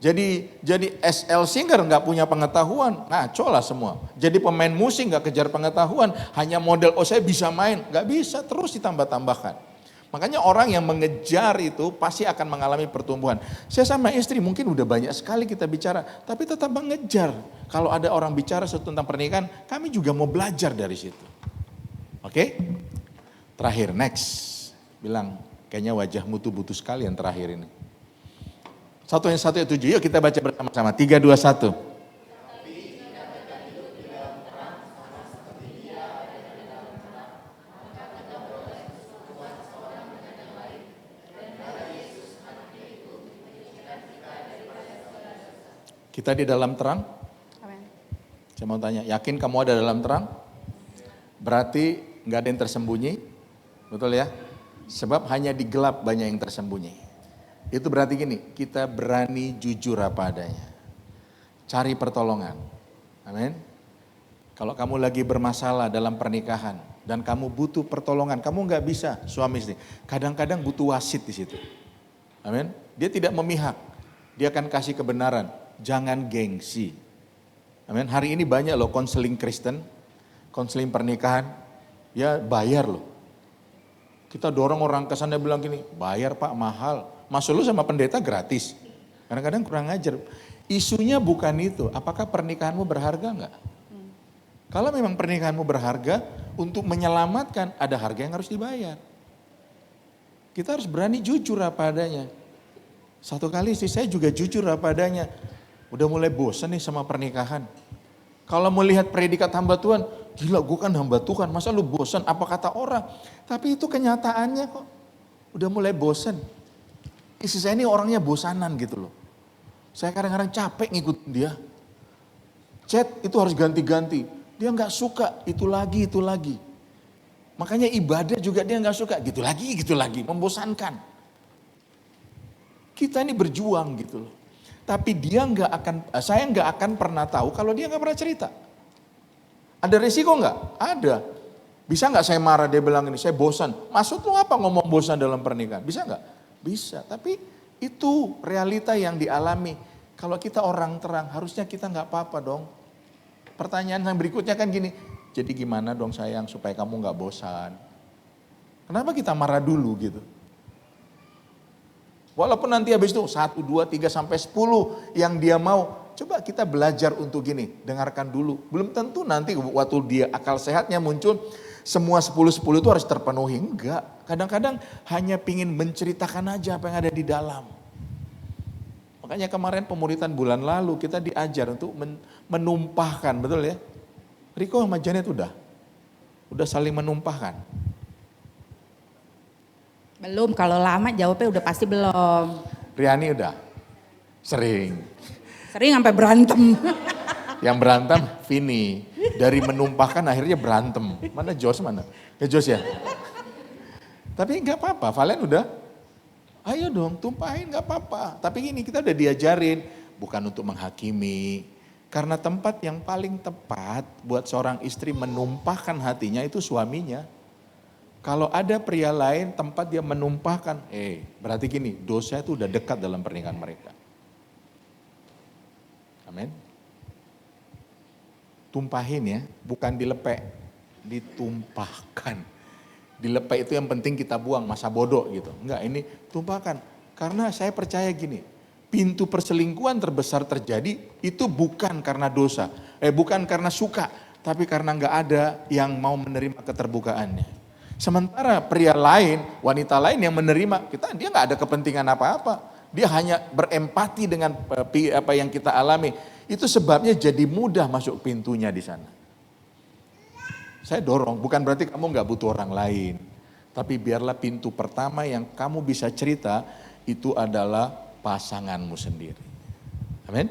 Speaker 1: Jadi SL singer gak punya pengetahuan, ngaco lah semua. Jadi pemain musik gak kejar pengetahuan, hanya model, oh saya bisa main. Gak bisa, terus ditambah-tambahkan. Makanya orang yang mengejar itu pasti akan mengalami pertumbuhan. Saya sama istri mungkin udah banyak sekali kita bicara, tapi tetap mengejar. Kalau ada orang bicara tentang pernikahan, kami juga mau belajar dari situ. Oke? Terakhir, next. Bilang, kayaknya wajahmu tuh butuh sekali yang terakhir ini. 1:1-7, yuk kita baca bersama-sama. 3, 2, 1. Kita di dalam terang?
Speaker 2: Amen.
Speaker 1: Saya mau tanya, yakin kamu ada dalam terang? Berarti nggak ada yang tersembunyi, betul ya? Sebab hanya di gelap banyak yang tersembunyi. Itu berarti gini, kita berani jujur apa adanya. Cari pertolongan, amin. Kalau kamu lagi bermasalah dalam pernikahan dan kamu butuh pertolongan, kamu nggak bisa suami istri. Kadang-kadang butuh wasit di situ, amin. Dia tidak memihak, dia akan kasih kebenaran. Jangan gengsi. Amin. Hari ini banyak loh konseling Kristen, konseling pernikahan, ya bayar loh. Kita dorong orang ke sana bilang gini, bayar Pak mahal. Masuk lu sama pendeta gratis. Kadang-kadang kurang ajar. Isunya bukan itu, apakah pernikahanmu berharga enggak? Kalau memang pernikahanmu berharga, untuk menyelamatkan ada harga yang harus dibayar. Kita harus berani jujur apa adanya. Satu kali istri saya juga jujur apa adanya. Udah mulai bosan nih sama pernikahan. Kalau melihat predikat hamba Tuhan, gila gue kan hamba Tuhan, masa lu bosan apa kata orang. Tapi itu kenyataannya kok. Udah mulai bosan. Istri saya ini orangnya bosanan gitu loh. Saya kadang-kadang capek ngikutin dia. Chat itu harus ganti-ganti. Dia gak suka itu lagi. Makanya ibadah juga dia nggak suka, gitu lagi, membosankan. Kita ini berjuang gitu loh. Tapi saya nggak akan pernah tahu kalau dia nggak pernah cerita. Ada resiko nggak? Ada. Bisa nggak saya marah, dia bilang ini, saya bosan. Maksud lu apa ngomong bosan dalam pernikahan? Bisa nggak? Bisa, tapi itu realita yang dialami. Kalau kita orang terang, harusnya kita nggak apa-apa dong. Pertanyaan yang berikutnya kan gini, jadi gimana dong sayang supaya kamu nggak bosan? Kenapa kita marah dulu gitu? Walaupun nanti habis itu 1, 2, 3, sampai 10 yang dia mau. Coba kita belajar untuk gini, dengarkan dulu. Belum tentu nanti waktu dia akal sehatnya muncul, semua 10-10 itu harus terpenuhi. Enggak, kadang-kadang hanya pingin menceritakan aja apa yang ada di dalam. Makanya kemarin pemuritan bulan lalu kita diajar untuk menumpahkan, betul ya? Riko sama Janet udah saling menumpahkan.
Speaker 2: Belum, kalau lama jawabnya udah pasti belum.
Speaker 1: Riani udah, sering.
Speaker 2: Sering sampai berantem.
Speaker 1: Yang berantem Vini, dari menumpahkan akhirnya berantem. Mana Jos mana? Ya Jos ya. Tapi nggak apa-apa, Valen udah. Ayo dong tumpahin nggak apa-apa. Tapi gini kita udah diajarin, bukan untuk menghakimi. Karena tempat yang paling tepat buat seorang istri menumpahkan hatinya itu suaminya. Kalau ada pria lain tempat dia menumpahkan, berarti gini, dosa itu udah dekat dalam pernikahan mereka. Amin. Tumpahin ya, bukan dilepek, ditumpahkan. Dilepek itu yang penting kita buang, masa bodoh gitu. Enggak, ini tumpahkan. Karena saya percaya gini, pintu perselingkuhan terbesar terjadi itu bukan karena dosa, bukan karena suka, tapi karena enggak ada yang mau menerima keterbukaannya. Sementara pria lain, wanita lain yang menerima, dia enggak ada kepentingan apa-apa. Dia hanya berempati dengan apa yang kita alami. Itu sebabnya jadi mudah masuk pintunya di sana. Saya dorong, bukan berarti kamu nggak butuh orang lain. Tapi biarlah pintu pertama yang kamu bisa cerita, itu adalah pasanganmu sendiri. Amin.